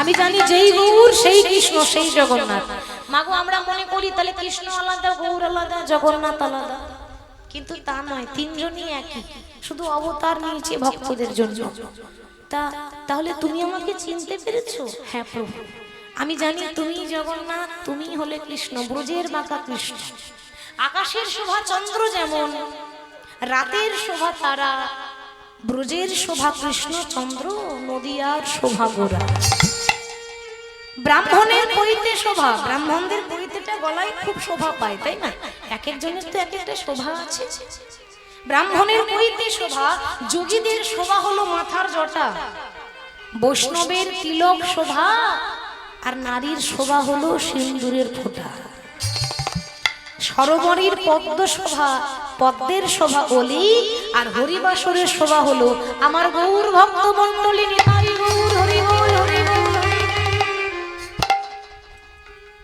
A: আমি জানি যেই গৌর সেই কৃষ্ণ সেই জগন্নাথ। মাগো আমরা মনে করি তাহলে কৃষ্ণ আলাদা, গৌর আলাদা, জগন্নাথ আলাদা, কিন্তু তা নয়, তিনজনই একই, শুধু অবতার নিয়েছে ভক্তদের জন্য। তাহলে তুমি আমাকে চিনতে পেরেছো? হ্যাঁ প্রভু, আমি জানি তুমি জগন্নাথ, তুমি হলে কৃষ্ণ, ব্রজের বাঁকা কৃষ্ণ। আকাশের শোভা চন্দ্র যেমন, রাতের শোভা তারা, ব্রজের শোভা কৃষ্ণ চন্দ্র, নদিয়ার শোভা গোরা। ব্রাহ্মণের পরিতে শোভা, ব্রাহ্মণদের পরিতেটা গলায় খুব শোভা পায়, তাই না? এক একজনের তো এক একটা শোভা আছে। ব্রাহ্মণের পরিতে শোভা, যোগীদের শোভা হলো মাথার জটা, বৈষ্ণবের তিলক শোভা, আর নারীর শোভা হলো সিন্দুরের ফোঁটা। সরোবরের পদ্ম শোভা, পদ্মের শোভা ওলি, আর হরিবাসরের শোভা হলো আমার গৌর ভক্ত মণ্ডলী নিতাই গৌর হরি বল হরি বল।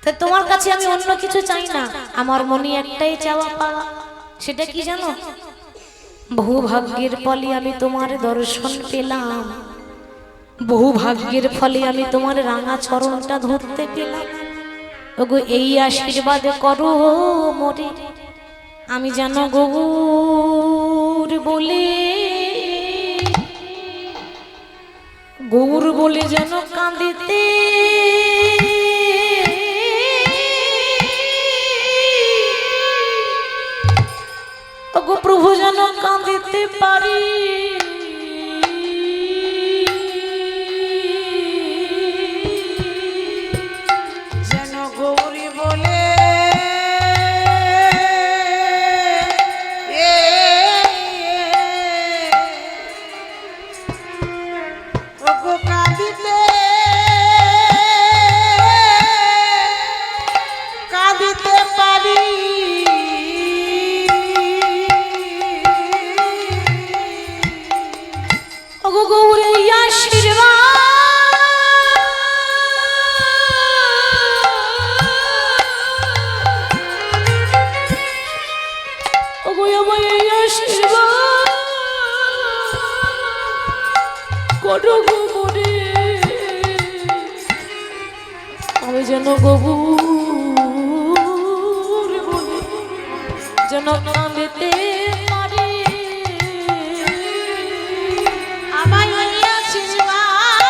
A: তাই তোমার কাছে আমি অন্য কিছু চাই না, আমার মনে একটাই চাওয়া পাওয়া, সেটা কি জানো? বহু ভাগ্যের ফলে আমি তোমার দর্শন পেলাম, বহু ভাগ্যের ফলে আমি তোমার রাঙা চরণটা ধরতে পেলাম। ওগো এই আশীর্বাদ করো মোরে, আমি যেন গৌর বলে, গৌর বলে যেন কাঁদিতে ওগো প্রভু যেন কাঁদিতে পারি।
C: যেন গৌরী বলে ওগো কাঁদিতে কাঁদিতে পারি।
A: ওগো গৌরে আশীর্বাদ, ওগো আমায় আশীর্বাদ করো গো মোরে, আমি যেন গৌর বলে যেন কাঁদিতে পারি।
C: আমায় আশীর্বাদ,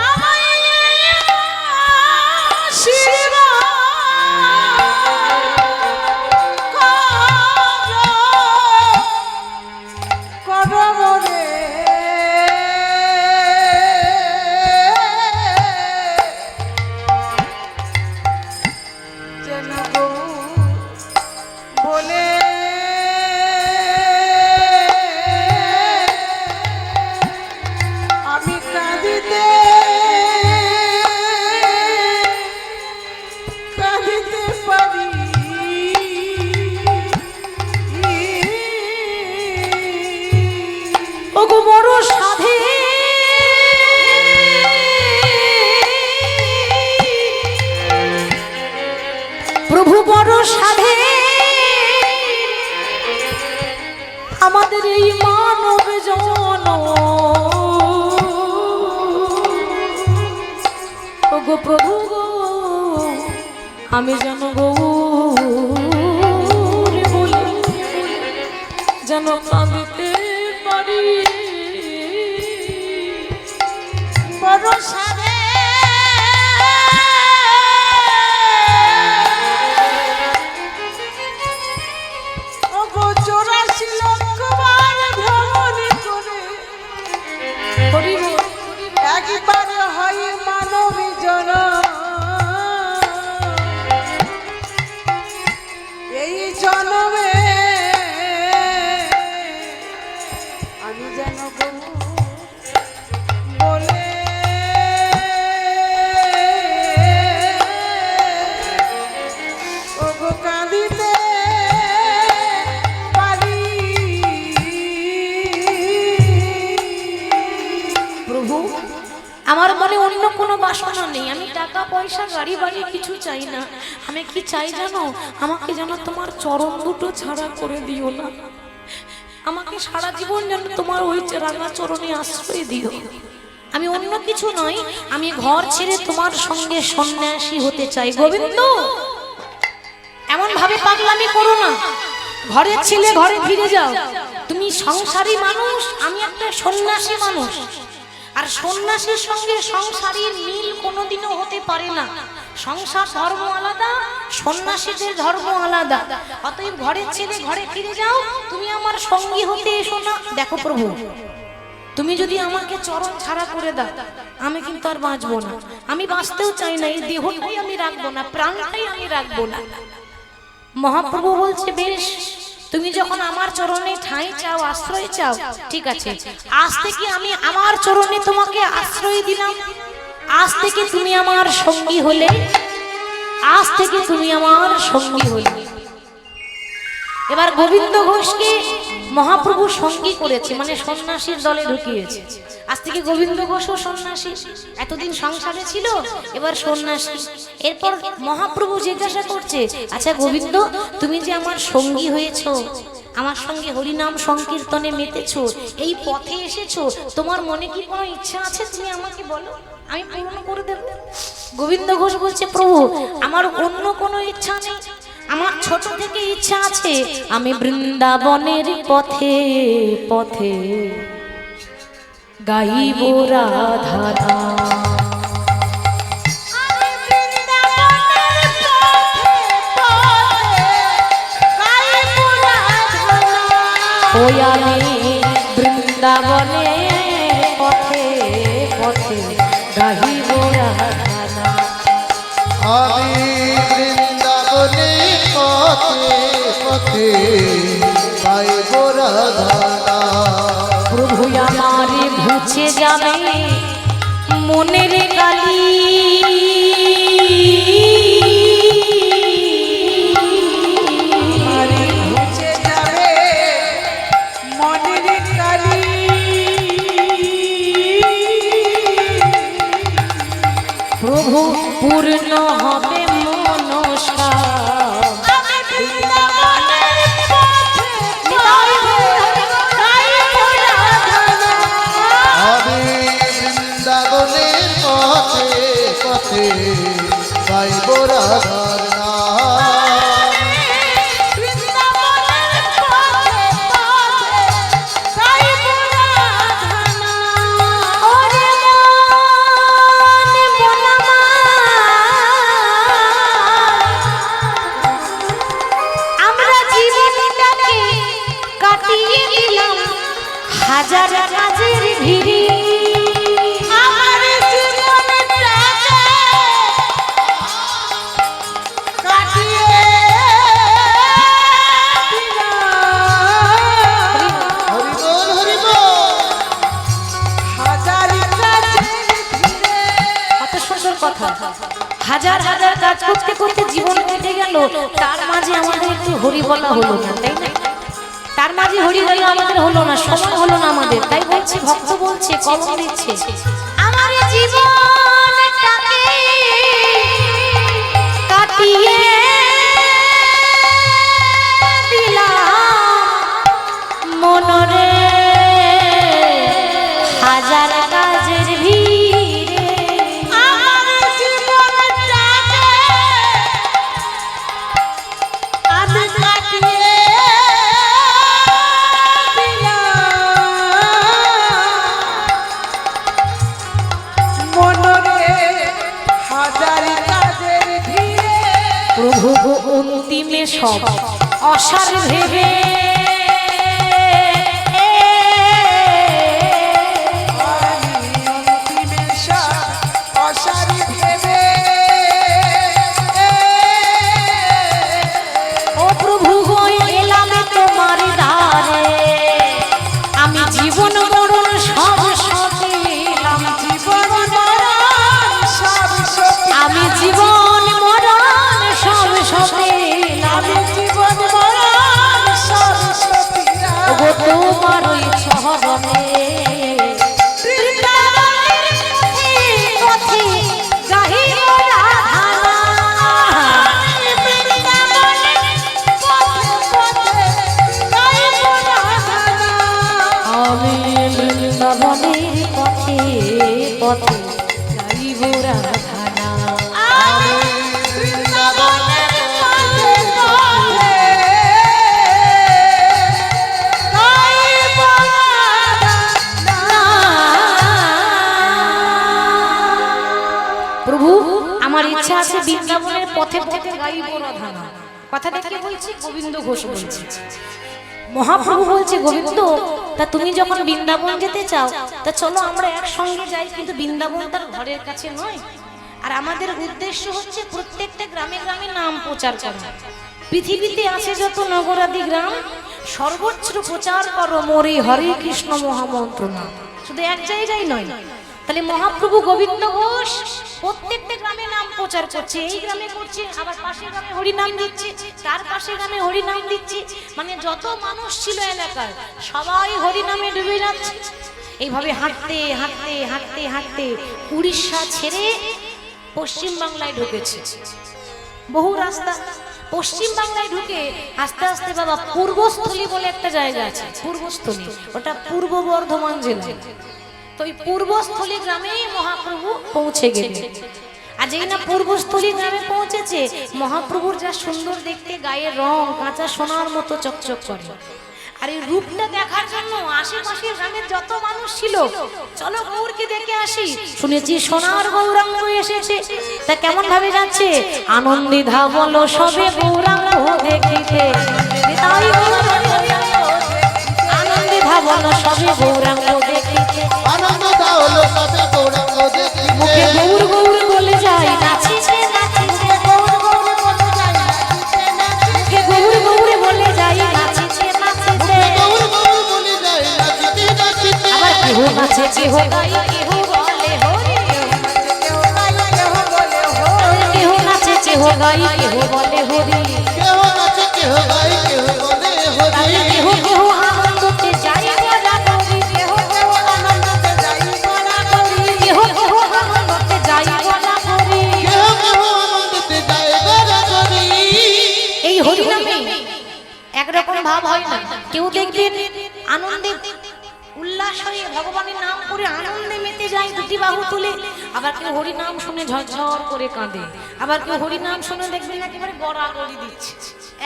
C: আমায় আশীর্বাদ করো মোরে। যেন গৌর বলে আমি কাঁদিতে কাঁদিতে পারি।
A: ওগো বড় সাধে প্রভু, বড় সাধে আমাদের এই মানব জন। ওগো প্রভু গো, আমি যেন গৌর বলে যেন কাঁদিতে পারি।
C: বড় সাধে ওগো 84 লক্ষবার ভ্রমণ করে
A: হরি বল।
C: একবার হয় মানবী জনম। এই জনমে আমি যেন গৌর বলে ওগো কাঁদিতে পারি।
A: প্রভু, আমার মনে অন্য কোনো বাসনা নেই, আমি টাকা পয়সা গাড়ি বাড়ি কিছু চাই না। আমি কি চাই জানো? আমাকে যেন তোমার চরণ দুটো ছাড়া করে দিও না, আমাকে সারা জীবন যেন তোমার ওই রাঙা চরণে আশ্রয় দিও। আমি অন্য কিছু নয়, আমি ঘর ছেড়ে তোমার সঙ্গে সন্ন্যাসী হতে চাই। গোবিন্দ, এমন ভাবে পাগলামি করো না, ঘরের ছেলে ঘরে ফিরে যাও। তুমি সংসারী মানুষ, আমি একটা সন্ন্যাসী মানুষ। আর সন্ন্যাসীর সঙ্গে সংসারীর মিল কোনোদিনও হতে পারে না। সংসার ধর্ম আলাদা, সন্ন্যাসীদের ধর্ম আলাদা। অতএব ঘরের ছেলে ঘরে ফিরে যাও, তুমি আমার সঙ্গী হতে এসো না। দেখো প্রভু, তুমি যদি আমাকে চরণ ছাড়া করে দাও, আমি কিন্তু আর বাঁচবো না। আমি বাঁচতেও চাই না, এই দেহটাই আমি রাখবো না, প্রাণটাই আমি রাখবো না। মহাপ্রভু বলছে, বেশ, তুমি যখন আমার চরণে ঠাঁই চাও, আশ্রয় চাও, ঠিক আছে, আজ থেকে আমি আমার চরণে তোমাকে আশ্রয় দিলাম। আজ থেকে তুমি আমার সঙ্গী হলে, আজ থেকে তুমি আমার সঙ্গী হলে। এবার গোবিন্দ ঘোষকে মহাপ্রভু সঙ্গী করেছে, মানে সন্ন্যাসীর দলে ঢুকিয়েছে। আজ থেকে গোবিন্দ ঘোষও সন্ন্যাসী, এতদিন সংসারে ছিল, এবার সন্ন্যাসী। এরপর মহাপ্রভু জিজ্ঞাসা করছে, আচ্ছা গোবিন্দ, তুমি যে আমার সঙ্গী হয়েছো, আমার সঙ্গে হরিনাম সংকীর্তনে মেতেছো, এই পথে এসেছো, তোমার মনে কি কোনো ইচ্ছা আছে? তুমি আমাকে বলো, আমি পূরণ করে দেব। গোবিন্দ ঘোষ বলছে, প্রভু, আমার অন্য কোনো ইচ্ছা নেই। আমার ছোট থেকে ইচ্ছা আছে, আমি বৃন্দাবনের পথে পথে গাইব রাধা নাম। ওই আমি বৃন্দাবনের পথে পথে গাইব রাধা নাম।
B: আমি বৃন্দাবনের পথে পথে গাইব রাধা নাম।
A: প্রভু আমারে ঘুচে যাবে মনের কালি,
C: আরে ঘুচে যাবে মনের কালি।
A: প্রভু পূর্ণ হবে মনসা।
B: আমি বৃন্দাবনের পথে পথে গাইব রাধার নাম।
A: আমরা জীবনটাকে কাটিয়ে দিলাম হাজার কাজের ভিড়ে।
C: আমার জীবনটাকে কাটিয়ে
B: হরিবল হরিবল।
C: হাজার কাজের ভিড়ে।
A: কত সুন্দর কথা। হাজার হাজার কাজ করতে করতে জীবন কেটে গেল, তার মাঝে আমাদের একটু হরি বলা হলো না, তাই না? তার মাঝে হরি বলা আমাদের হলো না, সময় হলো না আমাদের। তাই বলছে, ভক্ত বলছে, কলম দিচ্ছে, আমার জীবনটাকে কাটিয়ে দিলাম মনরে হাজার কাজের ভিড়ে।
C: আমার জীবনটাকে আমি কাটিয়ে দিলাম মনরে হাজার কাজের ভিড়ে।
A: প্রভু গো অন্তিমে সব অসার ভেবে
C: অসারি ভেবে
A: ও প্রভু গো এলাম তোমার দ্বারে, আমি জীবন মরণ সব সকিলাম।
C: জীবন মরণ সব সখী।
A: আমি জীবন মরণ সব সকিলাম।
C: আমি জীবন মরণ সব
A: আছে বৃন্দাবনের পথে পথে গাইব রাধানা, কথা দেখে বলছি গোবিন্দ ঘোষ বলছে। মহাপ্রভু বলছে গোবিন্দ, তা তুমি যখন বৃন্দাবন যেতে চাও তা চলো আমরা একসঙ্গে যাই, কিন্তু বৃন্দাবন তার ঘরের কাছে নয়। আর আমাদের উদ্দেশ্য হচ্ছে প্রত্যেকটা গ্রামে গ্রামে নাম প্রচার করা। পৃথিবীতে আছে যত নগরাদি গ্রাম, সর্বোচ্চ প্রচার করো মোরে হরে কৃষ্ণ মহামন্ত্র নাম। শুধু এক জায়গায় নয়। তাহলে মহাপ্রভু গোবিন্দ ঘোষ প্রত্যেকটা গ্রামে নাম প্রচার করছে। এই গ্রামে করছে, আবার পাশের গ্রামে হরি নাম দিচ্ছে, তার পাশের গ্রামে হরি নাম দিচ্ছে। মানে যত মানুষ ছিল এলাকার সবাই হরি নামে ডুবে যাচ্ছে। এইভাবে হাঁটতে হাঁটতে হাঁটতে হাঁটতে উড়িষ্যা ছেড়ে পশ্চিম বাংলায় ঢুকেছে। বহু রাস্তা পশ্চিম বাংলায় ঢুকে আস্তে আস্তে বাবা পূর্বস্থলী বলে একটা জায়গা আছে, পূর্বস্থলী, ওটা পূর্ব বর্ধমান জেলা। তো এই পূর্বস্থলী গ্রামেই মহাপ্রভু পৌঁছে গেলেন। আর যেই না পূর্বস্থলী গ্রামে পৌঁছেছে, মহাপ্রভুর যা সুন্দর দেখতে, গায়ের রং কাঁচা সোনার মতো চকচক করে। আর এই রূপটা দেখার জন্য আশেপাশের গ্রামের যত মানুষ ছিল, চলো গৌরকে দেখে আসি, শুনেছি সোনার গৌরাঙ্গ এসেছে। তা কেমন ভাবে যাচ্ছে? আনন্দে ধাবল সবে গৌরাঙ্গ দেখিতে, আনন্দে ধাবল সবে গৌরাঙ্গ দেখিতে,
B: আনন্দ হলো সবে গৌরাঙ্গ দেখিতে।
A: মুখে গৌর গৌর বলে যায় নাচিছে নাচিছে, গৌর গৌর বলে যায় নাচিছে নাচিছে, মুখে গৌর গৌর বলে যায় নাচিছে নাচিছে,
B: গৌর গৌর বলে যায় নাচিতে নাচিতে।
A: আবার কেহ নাচে কেহ গাই কেহ বলে হরি, কেহ নাচে কেহ গাই কেহ বলে হরি,
B: কেহ নাচে কেহ গায় কেহ বলে হরি।
A: কেহ কেহ আনন্দতে যাই গড়া করি, কেহ কেহ আনন্দতে যাই গড়া করি, কেহ কেহ আনন্দতে যাই গড়া করি।
B: কেহ কেহ আনন্দতে যায় গড়াগড়ি।
A: এই হরি নামে একরকম ভাব হয় না। কেউ দেখবেন আনন্দে উল্লাস হয়ে ভগবানের নাম করে আনন্দে মেতে যায় দুটি বাহু তুলে, আবার কেউ হরি নাম শুনে ঝরঝর করে কাঁদে, আবার কেউ হরি নাম শুনে দেখবেন একেবারে গড়াগড়ি দিচ্ছে।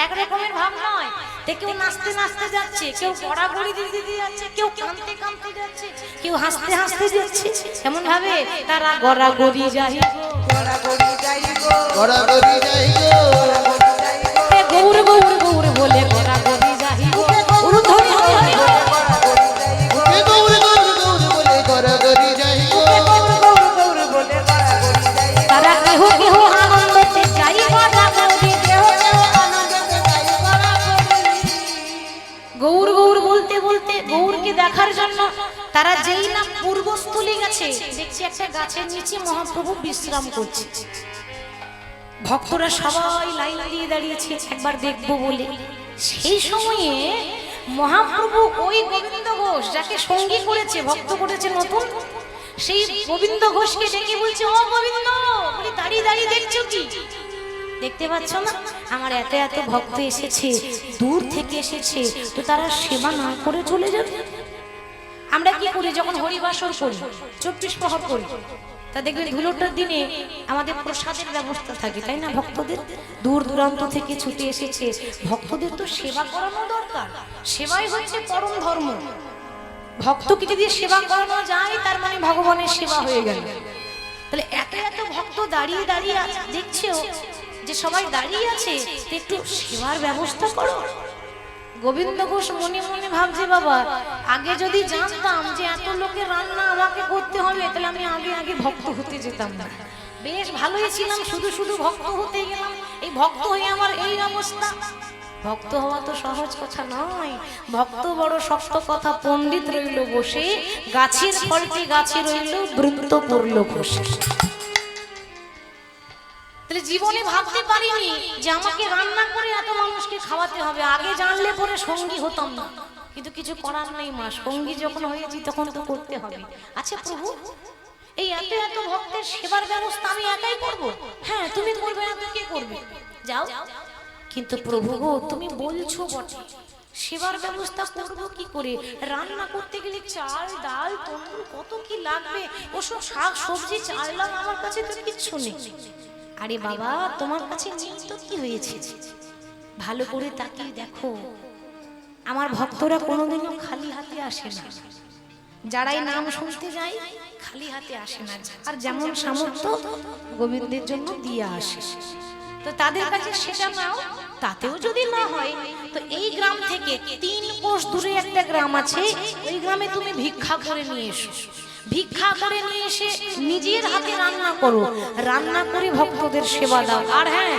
A: এক রকমের ভাব নয়। তে কেউ নাচতে নাচতে যাচ্ছে, কেউ গড়াগড়ি দিতে দিতে যাচ্ছে, কেউ কাঁদতে কাঁদতে যাচ্ছে, কেউ হাসতে হাসতে যাচ্ছে। এমন ভাবে তারা গড়াগড়ি যায়
C: গড়াগড়ি যাইব,
B: গড়াগড়ি যাই গো,
A: গৌর গৌর গৌর বলে গড়াগড়ি যাইব, উর্ধ্বনি হরি হরি হরি।
B: কে গৌর গৌর গৌর বলে গড়াগড়ি যাই গো।
A: তারা কেহ কেহ আনন্দতে যাই গড়া করি, কেহ কেহ আনন্দতে যাই গড়া করি। গৌর গৌর বলতে বলতে গৌরকে দেখার জন্য তারা যেই না পূর্বস্থলী গেছে, দেখছি একটা গাছের নিচে মহাপ্রভু বিশ্রাম করছে। ভক্তরা সবাই লাইন দিয়ে দাঁড়িয়েছে একবার দেখবো বলে। সেই সময়ে মহাপ্রভু ওই গোবিন্দ ঘোষ যাকে সঙ্গী করেছে, ভক্ত করেছে নতুন, সেই গোবিন্দ ঘোষকে ডেকে বলছে, ও গোবিন্দ, বলি দাঁড়িয়ে দাঁড়িয়ে দেখছো কি? দেখতে পাচ্ছ না আমার এত এত ভক্ত এসেছে, দূর থেকে এসেছে, তো তারা সেবা না করে চলে যাবে। আমরা কি করি যখন হরিবাসর করি, 24 প্রহর করি, তা দেখবেন ধুলোটার দিনে আমাদের প্রসাদের ব্যবস্থা থাকে, তাই না? ভক্তদের দূর দূরান্ত থেকে ছুটে এসেছে, ভক্তদের তো সেবা করানো দরকার। সেবাই হচ্ছে পরম ধর্ম। ভক্তকে যদি সেবা করানো যায় তার মানে ভগবানের সেবা হয়ে গেল। তাহলে এত এত ভক্ত দাঁড়িয়ে দাঁড়িয়ে দেখছো যে সবাই দাঁড়িয়ে আছে, একটু সেবার ব্যবস্থা করো। গোবিন্দ ঘোষ মনে মনে ভাবছে, বাবা আগে যদি জানতাম যে এত লোকের রান্না আমাকে করতে হবে, তাহলে আমি আগে আগে ভক্ত হতে যেতাম না। বেশ ভালোই ছিলাম, শুধু শুধু ভক্ত হতে গেলাম, এই ভক্ত হয়ে আমার এই অবস্থা। ভক্ত হওয়া তো সহজ কথা নয়, ভক্ত বড় শক্ত কথা। পণ্ডিত রইল বসে, গাছের ফলটি গাছে রইল, বৃন্ত পড়ল বসে। তাহলে জীবনে ভাবতে পারিনি যে আমাকে রান্না করে এত মানুষকে খাওয়াতে হবে। আগে জানলে পরে সঙ্গী হতাম না, কিন্তু কিছু করার নেই মা, সঙ্গী যখন হয়েছি তখন তো করতে হবে। আচ্ছা প্রভু, এই এত এত ভক্তের সেবার ব্যবস্থা আমি একাই করব? হ্যাঁ তুমি করবে, না কে করবে? যাও। কিন্তু প্রভু গো, তুমি বলছো বটে, সেবার ব্যবস্থা করবো কি করে? রান্না করতে গেলে চাল ডাল তন্দুর কত কি লাগবে, ওসব শাক সবজি চাইলাম, আমার কাছে তো কিচ্ছু নেই। আরে বাবা, তোমার কাছে নেই তো কি হয়েছে? ভালো করে তাকিয়ে দেখো, আমার ভক্তরা কোনোদিনও খালি হাতে আসে না। যারাই নাম শুনতে যায় খালি হাতে আসে না, আর যেমন সামর্থ্য গোবিন্দের জন্য দিয়ে আসে। তো তাদের কাছে সেটা নাও, তাতেও যদি না হয় তো এই গ্রাম থেকে 3 কোষ দূরে একটা গ্রাম আছে, ওই গ্রামে তুমি ভিক্ষা করে নিয়ে এসো। ভিক্ষা করে নিয়ে এসে নিজের হাতে রান্না করো, রান্না করে ভক্তদের সেবা দাও। আর হ্যাঁ,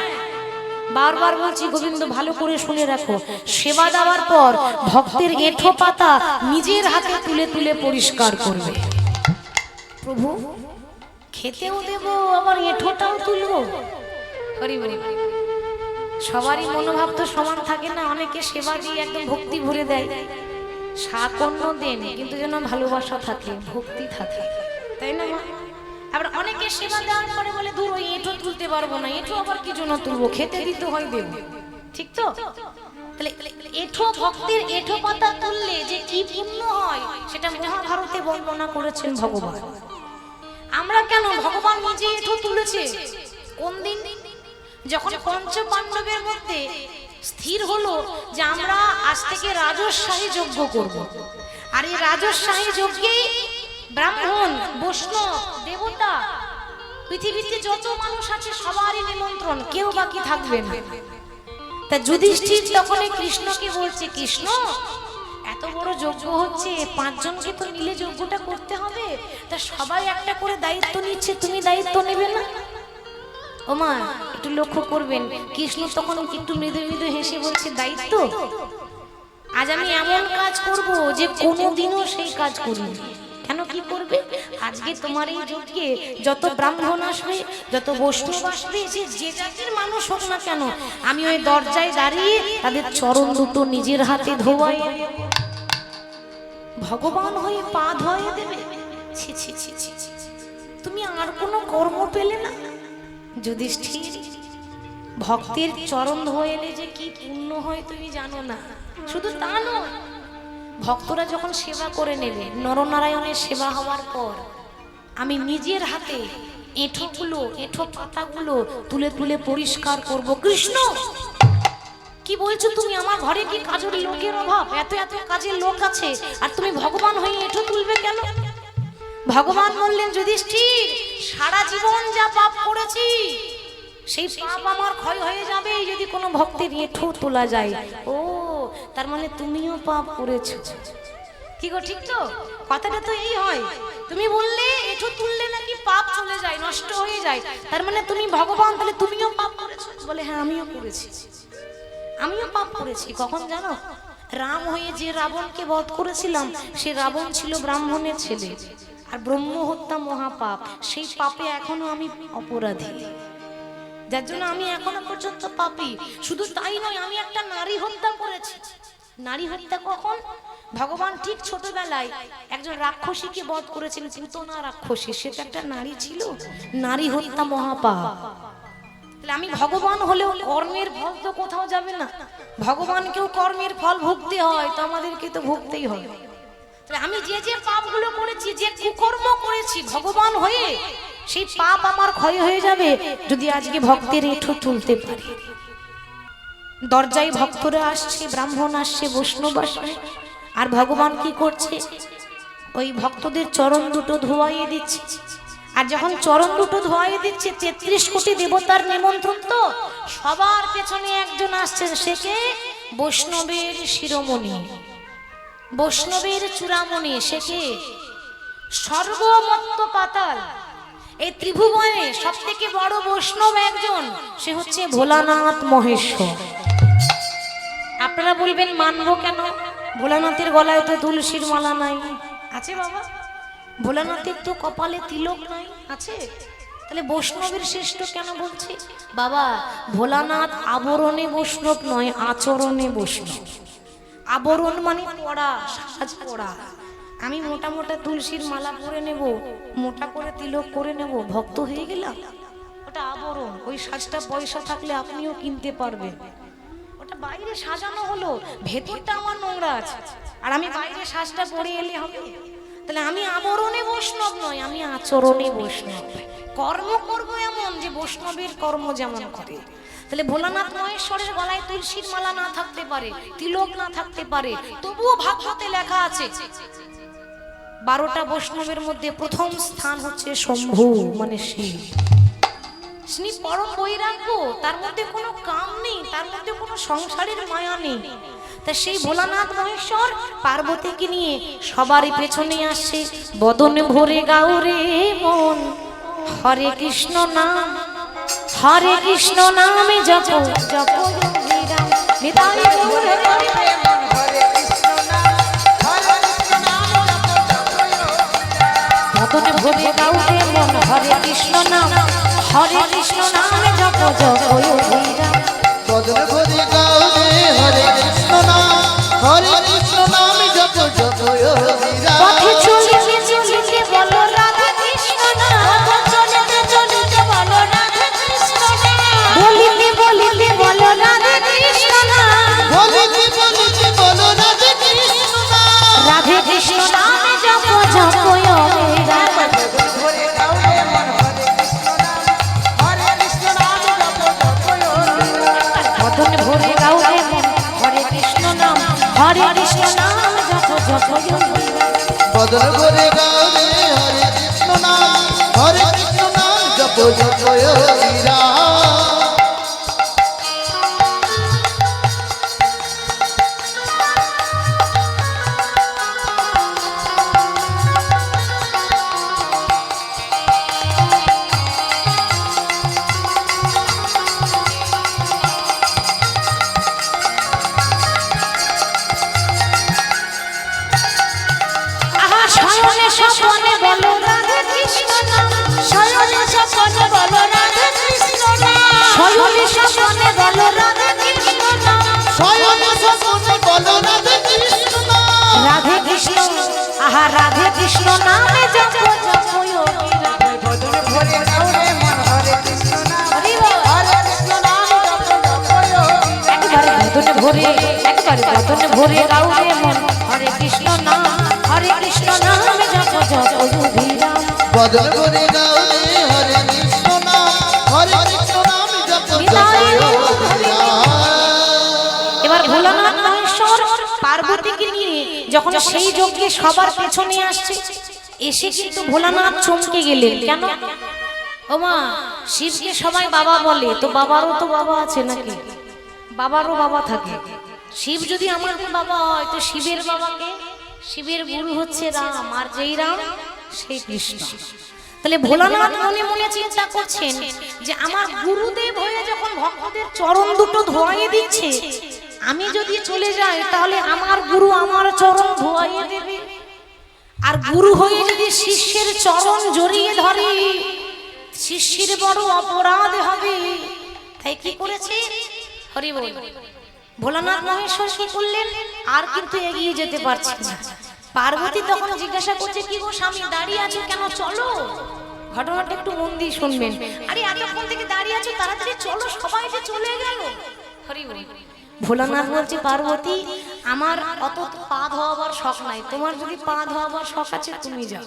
A: বারবার বলছি গোবিন্দ ভালো করে শুনে রাখো, সেবা দেওয়ার পর ভক্তের এঁঠো পাতা নিজের হাতে তুলে তুলে পরিষ্কার করবে। প্রভু খেতেও দেব, আবার এঁঠোটাও তুলবো। হরি হরি। সবারই মনোভাব তো সমান থাকে না, অনেকে সেবা দিয়ে একদম ভক্তি ভরে দেয়, সাকন্য দেন কিন্তু যেন ভালোবাসা থাকে, ভক্তি থাকে, তাই না মা? আবার অনেকে সেবা দেওয়ার পরে বলে দূর ওই এঁঠো তুলতে পারবো না, এঁঠো আবার কি জন্য তুলবো, খেতে দিতে হয় দেব, ঠিক তো? তাহলে এঁঠো ভক্তের এঁঠো পাতা তুললে যে কি পুণ্য হয় সেটা মহাভারতে বর্ণনা করেছেন ভগবান। আমরা কেন, ভগবান নিজে এঁঠো তুলেছে। কোন দিন? যখন পঞ্চ পাণ্ডবের মধ্যে স্থির হলো যে আমরা আজ থেকে রাজস্বাহী যজ্ঞ করব, আর এই রাজস্বাহী যজ্ঞেই ব্রাহ্মণ, বৈষ্ণব, দেবতা, পৃথিবীতে যত মানুষ আছে সবারই নিমন্ত্রণ, কেউ বাকি থাকবে না। তা যুধিষ্ঠির তখন কৃষ্ণকে বলছে, কৃষ্ণ এত বড় যজ্ঞ হচ্ছে, 5 জনকে তো মিলে যজ্ঞটা করতে হবে, তা সবাই একটা করে দায়িত্ব নিচ্ছে, তুমি দায়িত্ব নেবে না? ও মা একটু লক্ষ্য করবেন, কৃষ্ণ তখন একটু মৃদু মৃদু হেসে বলছে, দায়িত্ব? আজ আমি এমন কাজ করব যে কোনোদিনও সেই কাজ করিনি। কেন, কি করবে? আজকে তোমার এই যজ্ঞে যত ব্রাহ্মণ আসবে, যত বৈষ্ণব আসবে, যে জাতির মানুষ হোক না কেন, আমি ওই দরজায় দাঁড়িয়ে তাদের চরণ দুটো নিজের হাতে ধোয়াই। ভগবান হয়ে পা ধোয়ে দেবে? ছি ছি ছি ছি, তুমি আর কোনো কর্ম পেলে না? যুধিষ্ঠির, ভক্তের চরণ ধোয়েলে যে কি পুণ্য হয় তুমি জানো না। শুধু তা নয়, ভক্তরা যখন সেবা করে নেবে, নরনারায়ণের সেবা হওয়ার পর আমি নিজের হাতে এঁঠোগুলো, এঁঠো পাতাগুলো তুলে তুলে পরিষ্কার করব। কৃষ্ণ কি বলছো তুমি? আমার ঘরে কি কাজের লোকের অভাব? এত এত কাজের লোক আছে, আর তুমি ভগবান হয়ে এঁঠো তুলবে কেন? ভগবান বললেন, যুধিষ্ঠির সারা জীবন যা পাপ করেছি সেই পাপ আমার ক্ষয় হয়ে যাবে যদি কোনো ভক্তের এঁঠো তোলা যায়। ও তার মানে তুমিও পাপ করেছো। কি গো, ঠিক তো? কথাটা তো এই হয়। তুমি বললে এঁঠো তুললে নাকি পাপ চলে যায়, নষ্ট হয়ে যায়, তার মানে তুমি ভগবান, তাহলে তুমিও পাপ করেছো? বলে হ্যাঁ আমিও করেছি, আমিও পাপ করেছি। কখন জানো? রাম হয়ে যে রাবণকে বধ করেছিলাম, সে রাবণ ছিল ব্রাহ্মণের ছেলে, আর ব্রহ্ম হত্যা মহাপাপ, সেই পাপে এখনো আমি অপরাধী, যার জন্য আমি এখনো পর্যন্ত পাপী। শুধু তাই নয়, আমি একটা নারী হত্যা করেছি। নারী হত্যা কখন? ভগবান ঠিক ছোটবেলায় একজন রাক্ষসীকে বধ করেছেন, পুতনা রাক্ষসী, সেটা একটা নারী ছিল। নারী হত্যা মহাপাপ। তাহলে আমি ভগবান হলেও কর্মের ফল তো কোথাও যাবে না, ভগবানকেও কর্মের ফল ভুগতে হয়, তো আমাদেরকে তো ভুগতেই হবে। আমি যে যে পাপগুলো করেছি, যে কুকর্ম করেছি ভগবান হয়ে, সেই পাপ আমার ক্ষয় হয়ে যাবে যদি আজকে ভক্তের এঁঠো তুলতে পারি। দরজায় ভক্তরা আসছে, ব্রাহ্মণ আসছে, বৈষ্ণব আসছে, আর ভগবান কি করছে? ওই ভক্তদের চরণ দুটো ধোয়াইয়ে দিচ্ছে। আর যখন চরণ দুটো ধোয়াইয়ে দিচ্ছে, 33 কোটি দেবতার নিমন্ত্রণ, তো সবার পেছনে একজন আসছে, সে কে? বৈষ্ণবের শিরোমণি, বৈষ্ণবের চূড়ামণি। সে কে? সর্বমত্ত পাতাল, এই ত্রিভুবনে সব থেকে বড় বৈষ্ণব একজন, সে হচ্ছে ভোলানাথ মহেশ্বর। আপনারা বলবেন মানবো কেন? ভোলানাথের গলায় তো তুলসীর মালা নাই, আছে বাবা? ভোলানাথের তো কপালে তিলক নাই, আছে? তাহলে বৈষ্ণবের শ্রেষ্ঠ কেন বলছি? বাবা, ভোলানাথ আবরণে বৈষ্ণব নয়, আচরণে বৈষ্ণব। আবরণ মানে পড়া, সাজ পড়া। আমি মোটা মোটা তুলসীর মালা পরে নেব, মোটা করে তিলক করে নেব, ভক্ত হয়ে গেলাম, ওটা আবরণ। ওই সাজটা পয়সা থাকলে আপনিও কিনতে পারবেন। ওটা বাইরে সাজানো হলো, ভেতরটা আমার নোংরা আছে, আর আমি বাইরে সাজটা পরে এলে হবে? তাহলে আমি আবরণে বৈষ্ণব নয়, আমি আচরণে বৈষ্ণব। কর্ম করব এমন যে বৈষ্ণবের কর্ম যেমন করে। তাহলে ভোলানাথ মহেশ্বরের গলায় তুলসীর মালা না থাকতে পারে, তিলক না থাকতে পারে, তবুও ভাগবতে লেখা আছে 12টা বৈষ্ণবের মধ্যে প্রথম স্থান হচ্ছে শম্ভু মানে শিব। তিনি পরম বৈরাগ্য, তার মধ্যে কোনো কাম নেই, তার মধ্যে কোনো সংসারের মায়া নেই। তা সেই ভোলানাথ মহেশ্বর পার্বতীকে নিয়ে সবারই পেছনে আসছে। বদন ভরে গাউরে মন হরে কৃষ্ণ নাম, হরে কৃষ্ণ নামে জপ জপ যোগী রাম। নিতাই গৌর হরি
C: হরে কৃষ্ণ নাম, হরে কৃষ্ণ নাম জপ জপ যোগী।
A: বদন ভরে গাউরে মন হরে কৃষ্ণ নাম, হরে কৃষ্ণ নামে জপ জপ যোগী রাম।
B: বদন ভরে গাও রে হরে কৃষ্ণ নাম, হরে কৃষ্ণ নাম জপ জপ যোগী রাম।
A: পথে চলিতে চলিতে বলো রাধা কৃষ্ণ নাম, চলিতে চলিতে বলো রাধা কৃষ্ণ নাম, বলিতে বলিতে বলো রাধা কৃষ্ণ নাম,
B: বলিতে বলিতে বলো রাধে কৃষ্ণ নাম।
A: রাধে কৃষ্ণ নামে জপ জপ যোগী রাম।
C: ভরে গাও রে মন হরে কৃষ্ণ নাম, হরে কৃষ্ণ নাম জপ জপ যোগী।
A: বদন ভরে গাউরে মন হরে কৃষ্ণ নাম, হরে কৃষ্ণ নাম জপ জপ যোগী রাম।
B: বদন ভরে গাও রে হরে কৃষ্ণ নাম, হরে কৃষ্ণ নাম জপ জপ যোগী রাম।
A: আহা শয়নে স্বপনে বলো রাধা কৃষ্ণ নাম, শয়নে স্বপনে বলো রাধা কৃষ্ণ নাম, শয়নে স্বপনে বলো রাধা কৃষ্ণ নাম,
B: শয়নে স্বপনে বলো রাধে কৃষ্ণ নাম।
A: রাধে কৃষ্ণ আহা রাধে কৃষ্ণ নামে জপ জপ যোগী রাম।
C: বদন ভরে গাও রে মন হরে কৃষ্ণ নাম,
A: হরি বল।
C: হরে কৃষ্ণ নাম জপ জপ যোগী।
A: একবারে বদনে ভরে, একবারে বদনে ভরে গাউরে মন হরে কৃষ্ণ নাম, হরে কৃষ্ণ নামে জপ জপ যোগী রাম।
B: বদন ভরে গাও রে হরে কৃষ্ণ নাম, হরে কৃষ্ণ নাম জপ জপ যোগী রাম।
A: এবার ভোলানাথ মহেশ্বর পার্বতীকে নিয়ে যখন সেই যজ্ঞে সবার পেছনে আসছে, এসে কিন্তু ভোলানাথ চমকে গেলেন। কেন? ওমা, শিবকে সবাই বাবা বলে, তো বাবারও তো বাবা আছে নাকি? বাবারও বাবা থাকে। শিব যদি আমাদের বাবা হয় তো শিবের বাবাকে, শিবের গুরু হচ্ছে রাম, আর যেই রাম সেই কৃষ্ণ। তাহলে ভোলানাথ মনে মনে চিন্তা করছেন যে আমার গুরুদেব হয়ে যখন ভক্তদের চরণ দুটো ধোয়াইয়ে দিচ্ছে, আমি যদি চলে যাই তাহলে আমার গুরু আমার চরণ ধোয়াইয়ে দেবে, আর গুরু হয়ে যদি শিষ্যের চরণ জড়িয়ে ধরে শিষ্যের বড় অপরাধ হবে। তাই কি করেছে? হরি বল। ভোলানাথ মহেশ্বর কি করলেন? আর কিন্তু এগিয়ে যেতে পারছে না। পার্বতী তখন জিজ্ঞাসা করছে, কি গো স্বামী দাঁড়িয়ে আছো কেন, চলো। ঘটনাটা একটু মন দিয়ে শুনবেন। আরে এতক্ষণ থেকে দাঁড়িয়ে আছো, তাড়াতাড়ি চলো, সবাই যে চলে গেল। হরি বল। ভোলানাথ বলছে, পার্বতী আমার অত পা ধোয়াবার শখ নাই, তোমার যদি পা ধোয়াবার শখ আছে তুমি যাও।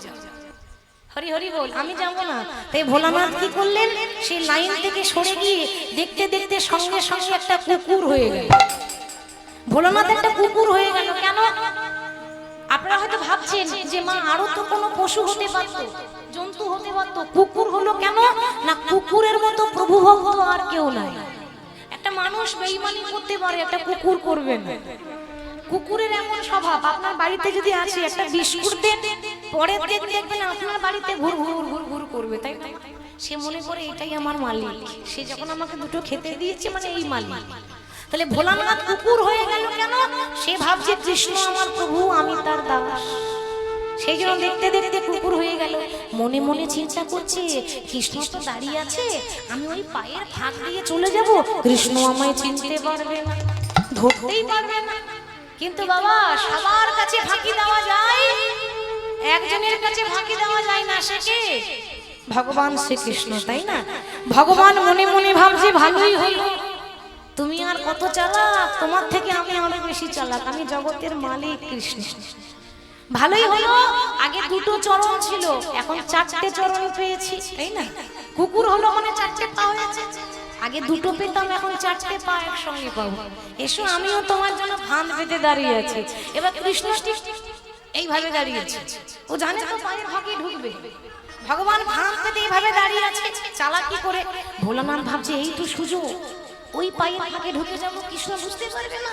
A: হরি হরি বল, আমি যাবো না। তাই ভোলানাথ কি করলেন? সেই লাইন থেকে সরে গিয়ে দেখতে দেখতে সঙ্গে সঙ্গে একটা কুকুর হয়ে গেল। ভোলানাথ একটা কুকুর হয়ে গেল। কেন? আপনারা হয়তো ভাবছেন যে মা আরো তো কোনো পশু হতে পারতো, জন্তু হতে পারতো, কুকুর হলো কেন? না, কুকুরের মতো প্রভু ভক্ত আর কেউ নাই। একটা মানুষ বেঈমানি করতে পারে, একটা কুকুর করবে না। কুকুরের এমন স্বভাব, আপনার বাড়িতে যদি আসে একটা বিস্কুট দেন, পরের দিন দেখবেন আপনার বাড়িতে ঘুর ঘুর ঘুর ঘুর করবে, তাই না? সে মনে করে এটাই আমার মালিক, সে যখন আমাকে দুটো খেতে দিয়েছে মানে এই মালিক। তাহলে ভোলানাথ কুকুর হয়ে গেল কেন? সে ভাবছে কৃষ্ণ আমার প্রভু, আমি তার দাস। সেই জন্য দেখতে দেখতে কুকুর হয়ে গেল। মনে মনে চিন্তা করছে, কৃষ্ণ তো দাঁড়িয়ে আছে, আমি ওই পায়ের ফাঁক দিয়ে চলে যাব, কৃষ্ণ আমায় চিনতে পারবে না, ধরতেই পারবে না। কিন্তু বাবা, সবার কাছে ফাঁকি দেওয়া যায়, একজনের কাছে ফাঁকি দেওয়া যায় না, সে কে? ভগবান শ্রীকৃষ্ণ, তাই না? ভগবান মনে মনে ভাবছে, ভালোই হলো, তুমি আর কত চালাক, তোমার থেকে আমি অনেক বেশি চালাক, আমি জগতের মালিক কৃষ্ণ। ভালোই হলো, আগে দুটো চরণ ছিল, এখন চারটে চরণ পেয়েছি, তাই না? কুকুর হলো মানে চারটে পা হয়েছে। আগে দুটো পেতাম, এখন চারটে পা একসঙ্গে পাবো। এসো, আমিও তোমার জন্য ফাঁদ পেতে দাঁড়িয়ে আছি। এবার কৃষ্ণ এইভাবে দাঁড়িয়ে আছে। ও জানে তো পায়ের ফাঁকে ঢুকবে, ভগবান ফাঁক পেতে এইভাবে দাঁড়িয়ে আছে। চালাকি করে ভোলানাথ ভাবছে এই তো সুযোগ, ওই পায়ের ফাঁকে ঢুকে যাবো, কৃষ্ণ বুঝতে পারবে না।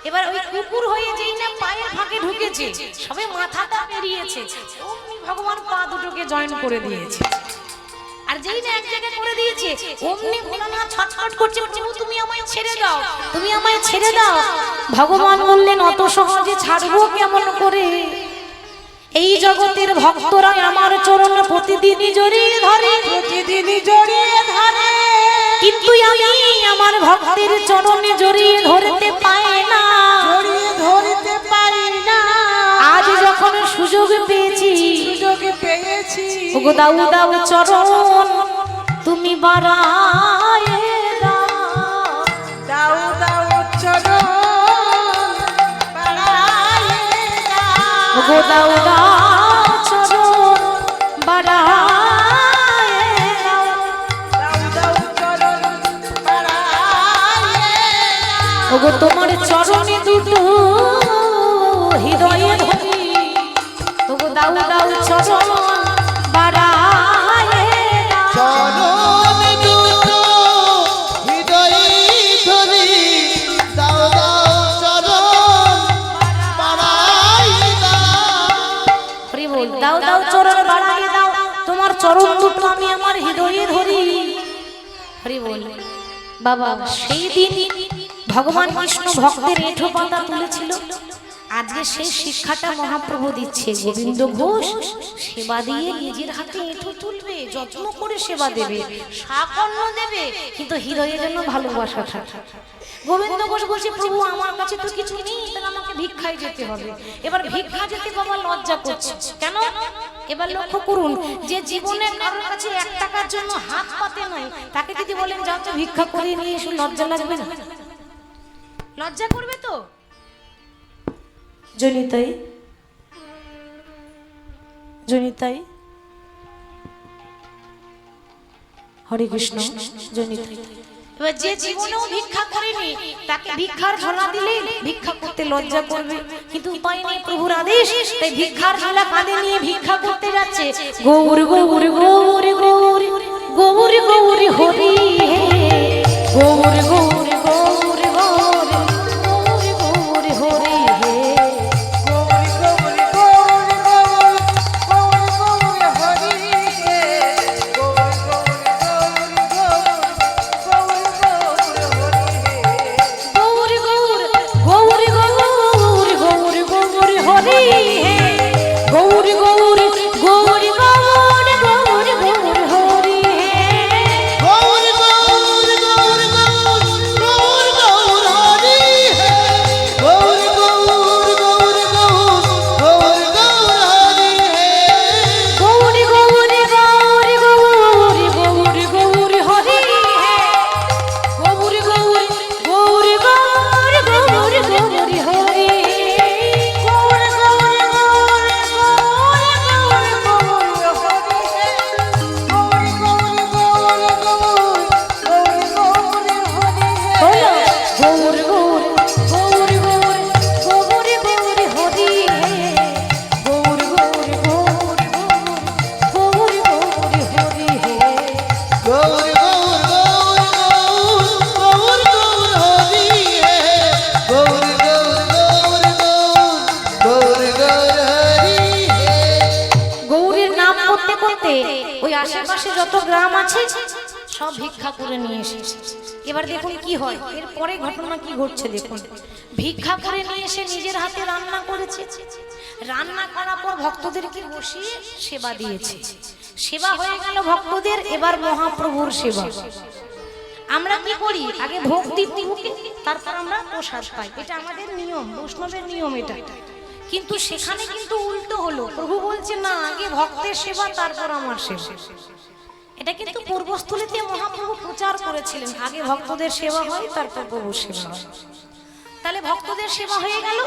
A: এবার ওই কুকুর হয়ে যেই না পায়ের ফাঁকে ঢুকেছে, সবে মাথাটা বেরিয়েছে, অমনি ভগবান পা দুটোকে জয়েন করে দিয়েছে। আর যেই না এক জায়গায় করে দিয়েছে, অমনি ভোলানাথ ছটফট করছে, প্রভু তুমি আমায় ছেড়ে দাও, তুমি আমায় ছেড়ে দাও। ভগবান বললেন অত সহজে ছাড়বো কেমন করে? এই জগতের ভক্তরা আমার চরণ প্রতিদিনই জড়িয়ে ধরে,
C: প্রতিদিনই জড়িয়ে ধরে,
A: কিন্তু আমি আমার ভক্তের চরণে জড়িয়ে ধরতে পাই না,
C: জড়িয়ে ধরতে পারি না।
A: আজ যখন সুযোগ পেয়েছি,
C: সুযোগ পেয়েছি,
A: ওগো দাও দাও চরণ তুমি বাড়ায় দাও,
C: দাও দাও চরণ বাড়ায়ে দাও,
A: ওগো দাও দাও চরণ বাড়ায় দাও।
C: দাও দাও চরণ বাড়ায়ে দাও,
A: ওগো তোমার চরণে দুটো হৃদয়ে ধরি, ওগো দাও দাও চরণ বাড়ায় দাও।
B: চরণ দুটো হৃদয়ে ধরি, দাও দাও চরণ বাড়াই দাও।
A: হরি বল, দাও দাও চরণ বাড়ায় দাও, তোমার চরণ দুটো আমি আমার হৃদয়ে ধরি। হরি বল। বাবা সেই দিন ভগবান কৃষ্ণ ভক্তের এঁঠো পাতা তুলেছিল, আজকে সেই শিক্ষাটা মহাপ্রভু দিচ্ছে। গোবিন্দ ঘোষ সেবা দিয়ে নিজের হাতে এঁঠো তুলবে, যত্ন করে সেবা দেবে, সাকর্ণ দেবে, কিন্তু হৃদয়ে যেন ভালোবাসা থাকে। গোবিন্দ ঘোষ বলছে প্রভু আমার কাছে তো কিছু নেই, তাহলে আমাকে ভিক্ষায় যেতে হবে। এবার ভিক্ষা যেতে বাবা লজ্জা করছে কেন? এবার লক্ষ্য করুন, যে জীবনে কারোর কাছে 1 টাকার জন্য হাত পাতে নাই, তাকে যদি বলেন যাও তো ভিক্ষা করে নিয়ে এসো, লজ্জা লাগবে না? লজ্জা করবে তো? জনিতাই জনিতাই হরে কৃষ্ণ জনিতাই। এবার যে জীবনেও ভিক্ষা করেনি, তাকে ভিক্ষার ঝোলা দিলে ভিক্ষা করতে লজ্জা করবে, কিন্তু উপায় নেই, প্রভুর আদেশ, তাই ভিক্ষার ঝোলা কাঁধে নিয়ে ভিক্ষা করতে যাচ্ছে। গৌর গৌর গৌর গৌর গৌর গৌর হরি হে, গৌর গৌর গৌর গৌর গৌর গৌর হরি হে।
C: গৌরী গৌরী গৌরী গৌরী গৌরী গৌরী হরি হে, গৌরী গৌরী গৌরী গৌরী গৌরী হরি হে,
A: গৌর গৌর গৌর গৌর গৌর গৌর হরি হে, গৌর গৌর গৌর গৌর গৌর গৌর হরি হে।
B: গৌর গৌর গৌর গৌর গৌর গৌর হরি হে, গৌর গৌর গৌর গৌর গৌর গৌর হরি হে।
A: গৌর গৌর গৌর গৌর গৌর গৌর হরি হে, গৌর গৌর গৌর গৌর গৌর গৌর হরি হে।
C: গৌরী গৌরী গৌরী গৌরী গৌরী হরি হে, গৌরী গৌরী গৌরী গৌরী গৌরী হরি হে।
A: বলো গৌর গৌর গৌর গৌর গৌর গৌর হরি হে, গৌর গৌর গৌর গৌর গৌর হরি হে।
B: গৌর গৌর গৌর গৌর গৌর হরি হে, গৌর গৌর গৌর গৌর গৌর হরি হে।
A: গৌরীর নাম করতে করতে ওই আশেপাশে যত গ্রাম আছে সব ভিক্ষা করে নিয়ে এসেছে। এবার দেখুন কি হয়, এরপরে ঘটনা কি ঘটছে দেখুন। ভিক্ষা করে নিয়ে এসে নিজের হাতে রান্না করেছে, রান্না করার পর ভক্তদেরকে বসিয়ে সেবা দিয়েছে। সেবা হয়ে গেল ভক্তদের, এবার মহাপ্রভুর সেবা। আমরা কি করি, আগে ভোগ দিই প্রভুকে, তারপর আমরা প্রসাদ পাই, এটা আমাদের নিয়ম, বৈষ্ণবের নিয়ম এটা। কিন্তু সেখানে কিন্তু উল্টো হলো, প্রভু বলছে না আগে ভক্তের সেবা তারপর আমার সেবা। এটা কিন্তু পূর্বস্থলীতে মহাপ্রভু প্রচার করেছিলেন, আগে ভক্তদের সেবা হয় তারপর প্রভুর সেবা হয়। তাহলে ভক্তদের সেবা হয়ে গেল,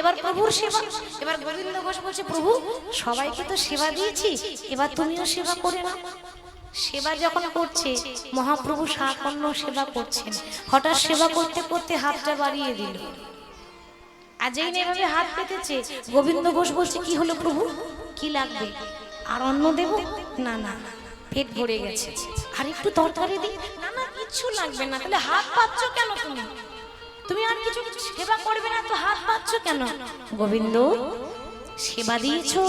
A: এবার প্রভুর সেবা। এবার গোবিন্দ ঘোষ বলছে প্রভু সবাইকে তো সেবা দিয়েছি, এবার তুমিও সেবা করে নাও। সেবা যখন করছে মহাপ্রভু সাকর্ণ সেবা করছেন, হঠাৎ সেবা করতে করতে হাতটা বাড়িয়ে দিল। আর যেই না এভাবে হাত পেতেছে, গোবিন্দ ঘোষ বলছে কি হলো প্রভু, কি লাগবে? আর অন্ন দেব? না না, পেট ভরে গেছে। আর একটু তরকারি দিই? না না, কিচ্ছু লাগবে না। তাহলে হাত পাচ্ছ কেন তুমি? তুমি আর কিছু সেবা করবে না তো হাত পাচ্ছ কেন? গোবিন্দ, সেবা দিয়েছো,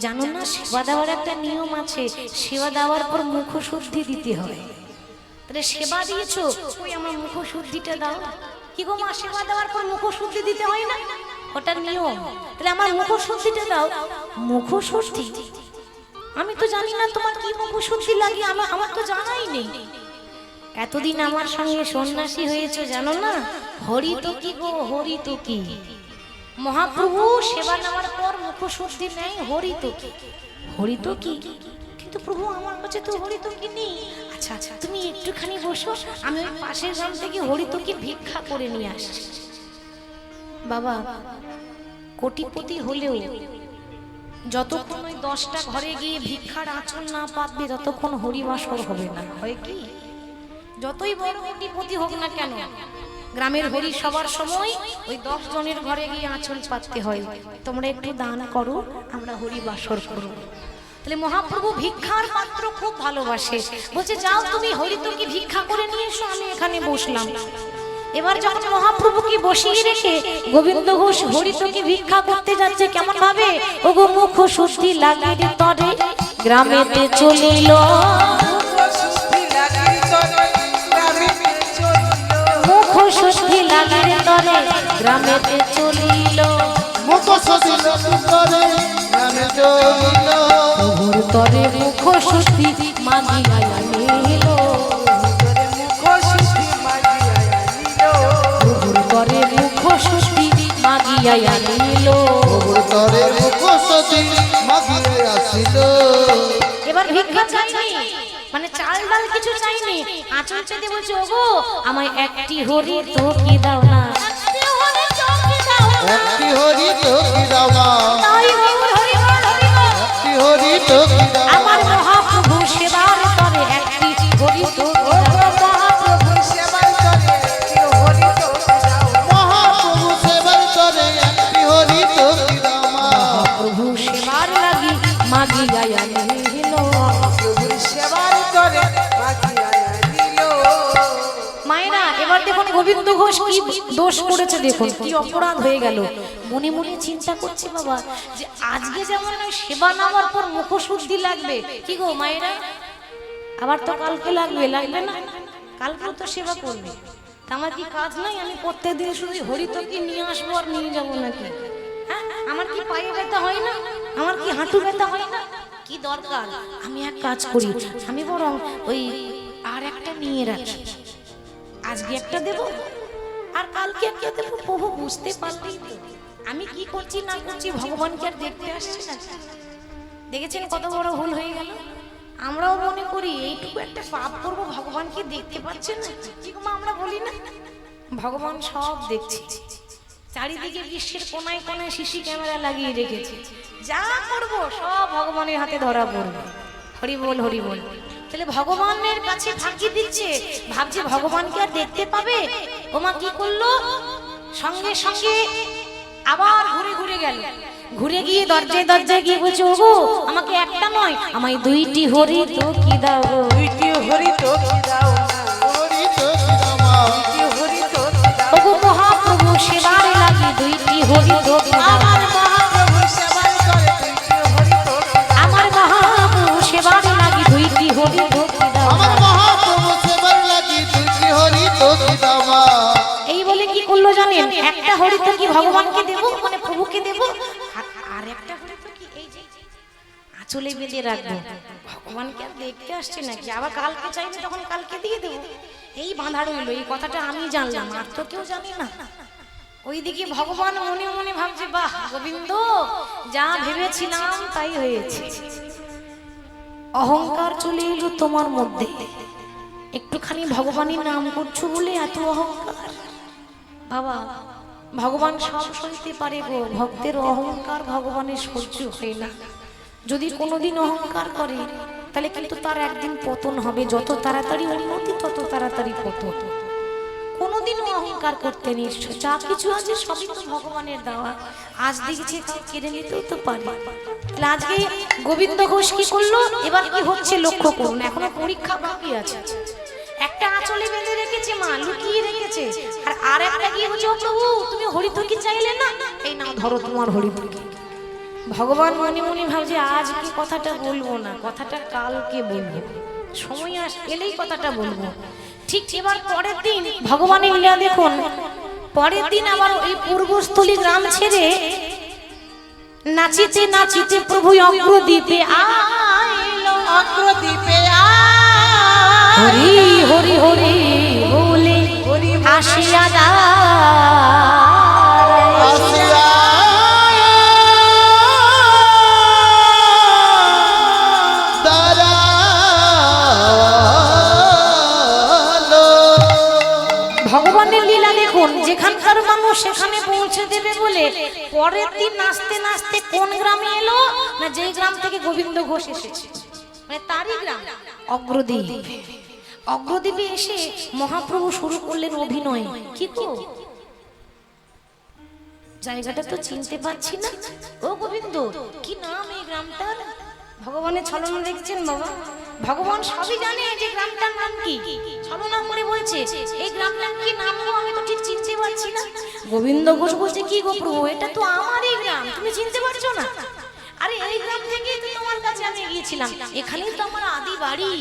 A: জানো না সেবা দেওয়ার একটা নিয়ম আছে, সেবা দেওয়ার পর মুখ শুদ্ধি দিতে হয়। তাহলে সেবা দিয়েছো, ওই আমার মুখ শুদ্ধিটা দাও। কি গো মা, সেবা দেওয়ার পর মুখ শুদ্ধি দিতে হয় না? ওটার নিয়ম। তাহলে আমার মুখ শুদ্ধিটা দাও। মুখ শুদ্ধি? আমি তো জানি না তোমার কি মুখ শুদ্ধি লাগে, আমার তো জানাই নেই। এতদিন আমার সঙ্গে সন্ন্যাসী হয়েছে জানো না, হরি তো কি গো, হরি তো কি। মহাপ্রভু সেবা নেওয়ার পর মুখ শুদ্ধি নেই, হরি তো কি, হরি তো কি। কিন্তু প্রভু আমার কাছে তো হরি তো কি নেই। আচ্ছা আচ্ছা, তুমি একটুখানি বসো, আমি ওই পাশের গ্রাম থেকে হরি তো কি ভিক্ষা করে নিয়ে আসছি। বাবা, কোটিপতি হলেও যতক্ষণ ওই 10টা ঘরে গিয়ে ভিক্ষার আঁচল না পাতবে ততক্ষণ হরিবাসর হবে না। হয় কি, যতই বড় কোটিপতি হোক না কেন, গ্রামের হরি সবার সময় ওই 10 জনের ঘরে গিয়ে আঁচল পাততে হয়। তোমরা একটু দান করো, আমরা হরিবাসর করব। তাহলে মহাপ্রভু ভিক্ষার পাত্র খুব ভালোবাসে। বলছে যাও তুমি হরিতকি ভিক্ষা করে নিয়ে এসো, আমি এখানে বসলাম। এবার যখন মহাপ্রভুকে বসিয়ে রেখে গোবিন্দ ঘোষ হরিতকি ভিক্ষা করতে যাচ্ছে, কেমন ভাবে, ওগো মুখ শুদ্ধি লাগিয়ে তরে গ্রামেতে চলিল, মুখ শুদ্ধি লাগিয়ে তরে গ্রামেতে চলিল,
B: মুখ শুদ্ধি করে গ্রামে চলিল,
A: প্রভুর তরে মুখ শুদ্ধি মাগিয়া নিল, প্রভুর তরে মুখ শুদ্ধি মাগিয়া নিল।
B: প্রভুর তরে মুখ শুদ্ধি মাগিয়ে আসিল।
A: এবার ভিক্ষা চাইনি, মানে চাল ডাল কিছু চাইনি, আঁচল চেতে বলছে ওগো আমায় একটি হরি তো কি দাও না,
B: একটি হরি তো কি দাও না,
A: তাই গৌর হরি বল, হরি বল।
B: একটি হরি তো কি দাও না,
A: আমার মহাপ্রভু সেবার তরে একটি হরি তো কি দাও না।
C: মহাপ্রভু সেবার করে হরি তো দাও,
B: মহাপ্রভু সেবার করে একটি হরি তো কি দাও না,
A: প্রভু সেবার লাগি মাগি গায়া নিল।
C: প্রভু সেবার করে মাগিয়া দিল।
A: মায়েরা এবার দেখুন গোবিন্দ ঘোষ কি দোষ করেছে, দেখুন কি অপরাধ হয়ে গেল। মনে মনে চিন্তা করছে বাবা, যে আজকে যেমন ওই সেবা নেওয়ার পর মুখ শুদ্ধি লাগবে, কি গো মায়েরা, আবার তো কালকে লাগবে, লাগবে না? কালকেও তো সেবা করবে। তা আমার কি কাজ নাই? আমি প্রত্যেকদিন শুধু হরিতকি নিয়ে আসবো আর নিয়ে যাবো নাকি? হ্যাঁ, আমার কি পায়ে ব্যথা হয় না? আমার কি হাঁটু ব্যথা হয় না? কি দরকার? আমি এক কাজ করি, আমি বরং ওই আর একটা নিয়ে রাখি, আজকে একটা দেব আর কালকে একটা দেবো। প্রভু বুঝতে পারলেই তো আমি কি করছি না করছি, ভগবানকে আর দেখতে আসছে না। দেখেছেন কত বড় ভুল হয়ে গেল। আমরাও মনে করি এইটুকু একটা পাপ করবো, ভগবানকে দেখতে পাচ্ছেন না, কি গো মা, আমরা বলি না ভগবান সব দেখছে। চারিদিকে বিশ্বের কোনায় কোনায় সিসি ক্যামেরা লাগিয়ে রেখেছে, যা করব সব ভগবানের হাতে ধরা পড়বে। হরি বল, হরি বল। তাহলে ভগবানের কাছে ফাঁকি দিচ্ছে, ভাবছে ভগবানকে আর দেখতে পাবে। ওমা কি করলো, সঙ্গে সঙ্গে আবার ঘুরে ঘুরে গেল, ঘুরে গিয়ে দরজায় দরজায় গিয়ে বলছে ওগো আমাকে একটা নয় আমায় 2টি হরি তো কি দাও গো,
C: 2টি হরি তো কি দাও না,
B: হরি তো কি দাও না,
C: 2টি হরি তো কি দাও।
A: ওগো মহাপ্রভু সেবার লাগি 2টি হরি তো কি দাও,
C: আমার মহাপ্রভু সেবার করে 2টি হরি তো কি দাও।
A: আমার মহাপ্রভু সেবার লাগি 2টি হরি তো কি দাও।
B: আমার মহাপ্রভু সেবার লাগি 2টি হরি তো কি দাও না।
A: এই বলে কি করলো জানেন, একটা হরি তো কি ভগবানকে দেব, মানে প্রভুকে দেব, আর একটা হরি তো কি এই যে আঁচলে বেঁধে রাখবো। ভগবানকে আর দেখতে আসছে নাকি, আবার কালকে চাইবে তখন কালকে দিয়ে দেবো। এই বাঁধা রইলো, এই কথাটা আমি জানলাম, আর তো কেউ জানি না। ওইদিকে ভগবান মনে মনে ভাবছে বাহ গোবিন্দ, যা ভেবেছিলাম তাই হয়েছে। অহংকার চলে এলো তোমার মধ্যে, একটুখানি ভগবানের নাম করছো বলে এত অহংকার। বাবা ভগবান সব সইতে পারে গো, ভক্তের অহংকার ভগবানের সহ্য হয় না। যদি কোনোদিন অহংকার করে তাহলে কিন্তু তার একদিন পতন হবে, যত তাড়াতাড়ি উন্নতি তত তাড়াতাড়ি পতন। কোনো কোনোদিনও অহংকার করতে নিশ্চয় যা কিছু আছে সবই তো ভগবানের দেওয়া। আজ দেখছি কাউ কেড়ে নিতেও তো পারে। তাহলে আজকে গোবিন্দ ঘোষ কি করলো, এবার কি হচ্ছে লক্ষ্য করুন। এখনো পরীক্ষা বাকি আছে। একটা আঁচলে বেঁধে রেখেছে মা, লুকিয়ে রেখেছে, আর একটা গিয়ে বলছে ও প্রভু তুমি হরিতুকি চাইলে না, এই নাও ধরো তোমার হরিতুকি। ভগবান মনে মনে ভাবছে আজকে কথাটা বলবো না, কথাটা কালকে বলবো, সময় এলেই কথাটা বলবো। ঠিক এবার পরের দিন ভগবানের লীলা দেখুন, পরের দিন আবার ওই পূর্বস্থলী গ্রাম ছেড়ে নাচিতে নাচিতে প্রভু অগ্রদ্বীপে আইলো।
C: অগ্রদ্বীপে
A: হরি হরি হরি বলে আসিয়া
B: আসিয়া দাঁড়ালো।
A: ভগবানের লীলা দেখুন, যেখানকার মানুষ সেখানে পৌঁছে দেবে বলে পরের দিন নাচতে নাচতে কোন গ্রামে এলো না, যেই গ্রাম থেকে গোবিন্দ ঘোষ এসেছে, মানে তারই গ্রাম অগ্রদ্বীপ। অগ্রদ্বীপে এসে মহাপ্রভু শুরু করলেন অভিনয়। কি গো, জায়গাটা তো চিনতে পারছি না। ও গোবিন্দ, কি নাম এই গ্রামটার? ভগবানের ছলনা দেখছেন বাবা, ভগবান সবই জানে যে গ্রামটার নাম কি। ছলনা করে বলছে এই গ্রামটার কি নাম গো, আমি তো ঠিক চিনতে পারছি না। গোবিন্দ ঘোষ বলছে কি গো প্রভু, এটা তো আমারই গ্রাম, তুমি চিনতে পারছো না? আরে এই গ্রাম থেকেই তো তোমার কাছে আমি গিয়েছিলাম, এখানেই তো আমার আদি বাড়ি।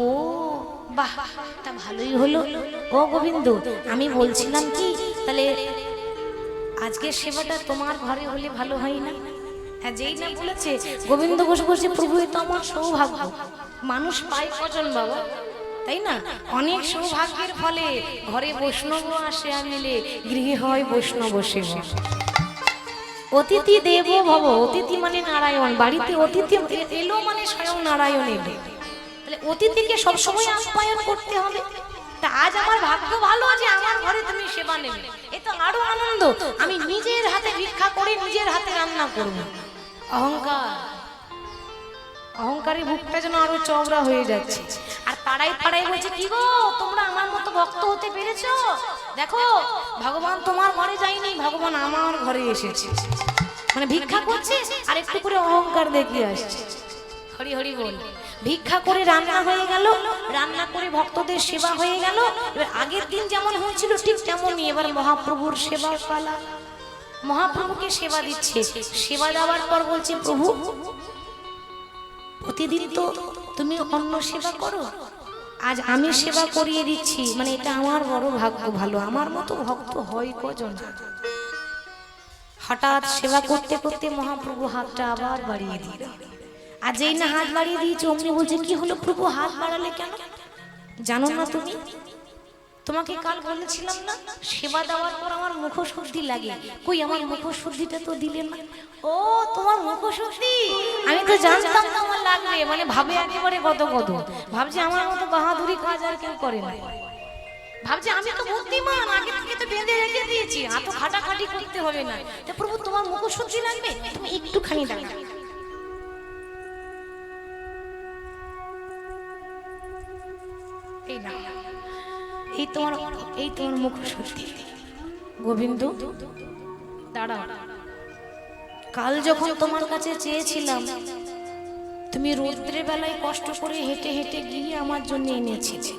A: ও বাহ, তা ভালোই হলো। ও গোবিন্দ, আমি বলছিলাম কি, তাহলে আজকের সেবাটা তোমার ঘরে হলে ভালো হয় না? হ্যাঁ, যেই না বলেছে গোবিন্দ ঘোষ বলছে প্রভু এ তো আমার সৌভাগ্য। মানুষ পায় কজন বাবা, তাই না? অনেক সৌভাগ্যের ফলে ঘরে বৈষ্ণব আসে মিলে, গৃহে হয় বৈষ্ণব সেবা। অতিথি দেব ভব, অতিথি মানে নারায়ণ, বাড়িতে অতিথি এলো মানে স্বয়ং নারায়ণ এলো। তাহলে অতিথিকে সবসময় আপ্যায়ন করতে হবে। তা আজ আমার ভাগ্য ভালো যে আমার ঘরে তুমি সেবা নেবে, এ তো আরো আনন্দ। আমি নিজের হাতে ভিক্ষা করে নিজের হাতে রান্না করব। অহংকার, অহংকারী বুকটা যেন আরো চওড়া হয়ে যাচ্ছে। আর পাড়ায় পাড়ায় বলছে কি গো তোমরা আমার মতো ভক্ত হতে পেরেছো? দেখো ভগবান তোমার ঘরে যায়নি, ভগবান আমার ঘরে এসেছে। মানে ভিক্ষা করছে আর একটু করে অহংকার দেখিয়ে আসছে। হরি হরি বল। ভিক্ষা করে রান্না হয়ে গেল, রান্না করে ভক্তদের সেবা হয়ে গেল। এবার আগের দিন যেমন হয়েছিল ঠিক তেমনই এবার মহাপ্রভুর সেবা পালা। মহাপ্রভুকে সেবা দিচ্ছে, সেবা দেওয়ার পর বলছে প্রভু প্রতিদিন তো তুমি অন্য সেবা করো, আজ আমি সেবা করিয়ে দিচ্ছি, মানে এটা আমার বড় ভাগ্য ভালো। আমার মতো ভক্ত হয় কজন? হঠাৎ সেবা করতে করতে মহাপ্রভু হাতটা আবার বাড়িয়ে দিল। আর যেই না হাত বাড়িয়ে দিয়েছে অমনি বলছে কি হলো প্রভু হাত বাড়ালে কেন? জানো না তুমি, তোমাকে কাল বলেছিলাম না সেবা দেওয়ার পর আমার মুখশুদ্ধি লাগে, কই আমার মুখশুদ্ধিটা তো দিলে না। ও তোমার মুখশুদ্ধি, আমি তো জানতাম না আমার লাগবে, মানে ভাবে একেবারে কত কত, ভাবছে আমার মতো বাহাদুরি কাজ আর কেউ করে না, ভাবছে আমি তো বুদ্ধিমান, আগে থেকে তো বেঁধে রেখে দিয়েছি, এত খাটাখাটি করতে হবে না। তা প্রভু তোমার মুখশুদ্ধি লাগবে, তুমি একটুখানি দাঁড়াও। এই তোমার মুখশুদ্ধি। গোবিন্দ দাঁড়াও, কাল যখন তোমার কাছে চেয়েছিলাম তুমি রৌদ্রের বেলায় কষ্ট করে হেঁটে হেঁটে গিয়ে আমার জন্য এনেছিলে,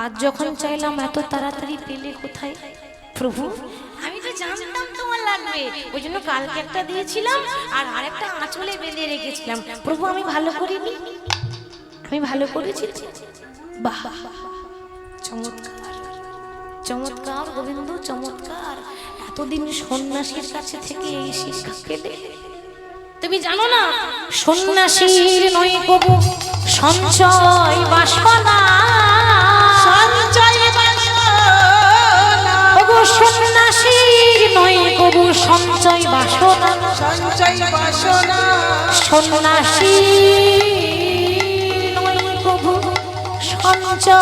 A: আজ যখন চাইলাম এত তাড়াতাড়ি পেলে কোথায়? প্রভু আমি তো জানতাম তোমার লাগবে, ওই জন্য কালকে একটা দিয়েছিলাম আর আরেকটা আঁচলে বেঁধে রেখেছিলাম। প্রভু আমি ভালো করিনি, আমি ভালো করেছি। বাহ চমৎকার, চমৎকার গোবিন্দ চমৎকার। এতদিন সন্ন্যাসীর কাছে থেকে এই শিক্ষা পেলে। তুমি জানো না সন্ন্যাসীর নয় কবু সঞ্চয় বাসনা,
C: সঞ্চয় বাসনা,
A: ওগো সন্ন্যাসীর নয় কবু সঞ্চয় বাসনা,
C: সঞ্চয় বাসনা,
A: সন্ন্যাসী নয় কবু সঞ্চয়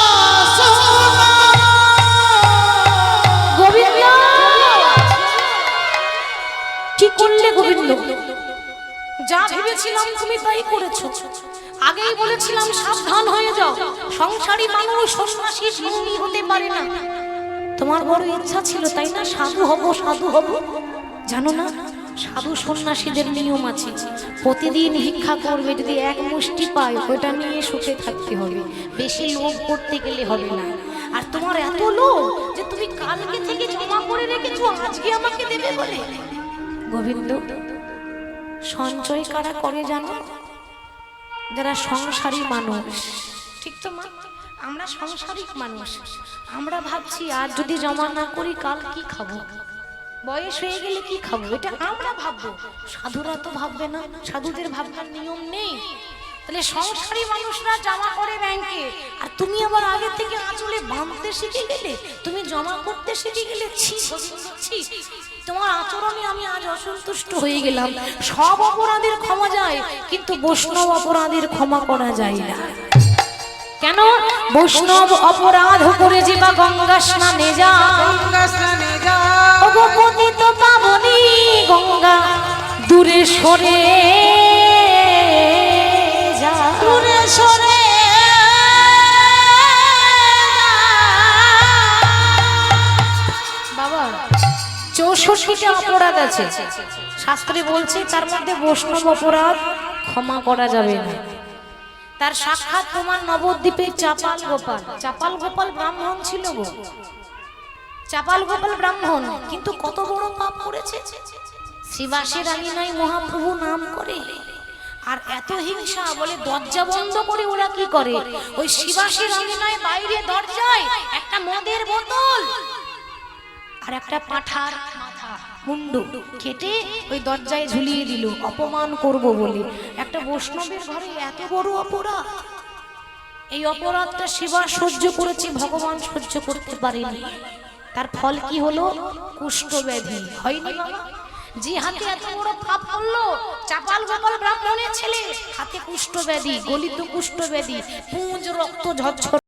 A: বাসনা, গোবিন্দ কি করলে গোবিন্দ? যা ভেবেছিলাম তুমি তাই করেছো। আগেই বলেছিলাম সাবধান হয়ে যাও, সংসারী মানুষ সন্ন্যাসীর সঙ্গী হতে পারে না। তোমার বড় ইচ্ছা ছিল তাই না, সাধু হব সাধু হব। জানো না সাধু সন্ন্যাসীদের নিয়ম আছে, প্রতিদিন ভিক্ষা করবে, যদি এক মুষ্টি পায় ওটা নিয়ে সুখে থাকতে হবে, বেশি লোভ করতে গেলে হবে না। আর তোমার এত লোভ যে তুমি কালকে থেকে জমা করে রেখেছো আজকে আমাকে দেবে বলে। গোবিন্দ, সঞ্চয় কারা করে জানো? যারা সংসারী মানুষ। ঠিক তো মা, আমরা সংসারিক মানুষ। আমরা ভাবছি আজ যদি জমা না করি কাল কি খাবো, বয়স হয়ে গেলে কি খাবো, এটা আমরা ভাববো। সাধুরা তো ভাববে না, সাধুদের ভাববার নিয়ম নেই। তাহলে সংসারী মানুষরা জমা করে ব্যাংকে, আর তুমি আবার আগে থেকে আঁচলে বাঁধতে শিখে গেলে, তুমি জমা করতে শিখে গেলে। ছি গোবিন্দ ছি, তোমার আচরণে আমি আজ অসন্তুষ্ট হয়ে গেলাম। সব অপরাধের ক্ষমা যায়, কিন্তু বৈষ্ণব অপরাধের ক্ষমা করা যায় না। কেন? বৈষ্ণব অপরাধ করে জীবা গঙ্গা স্নানে যায়,
C: গঙ্গা স্নানে যায়।
A: ওগো পতিত পাবনী গঙ্গা দূরে সরে যায়, দূরে সরে বাবা। 64টা অপরাধ আছে শাস্ত্রে বলছে, তার মধ্যে বৈষ্ণব অপরাধ ক্ষমা করা যাবে না। তার সাক্ষাৎ প্রমাণ নবদ্বীপে চাপাল গোপাল। চাপাল গোপাল ব্রাহ্মণ ছিল গো, চাপাল গোপাল ব্রাহ্মণ, কিন্তু কত বড় পাপ করেছে। শ্রীবাসের আঙিনায় মহাপ্রভু নাম করে, আর এত হিংসা বলে দরজা বন্ধ করে ওরা কি করে, ওই শ্রীবাসের আঙিনায় বাইরে দরজায় একটা মদের বোতল আর একটা পাঁঠার মাথা মুন্ডু কেটে ওই দরজায় ঝুলিয়ে দিল, অপমান করব বলে। একটা বৈষ্ণবের ঘরে এত বড় অপরাধ। এই অপরাধটা শিবা সহ্য করেছে, ভগবান সহ্য করতে পারেনি। তার ফল কি হলো? কুষ্ঠব্যাধি। হয়নি বাবা? যে হাতে এত বড় পাপ করলো, চাপাল গোপাল ব্রাহ্মণের ছেলে, হাতে কুষ্ঠব্যাধি, গলিত কুষ্ঠব্যাধি, পুঁজ রক্ত ঝরঝর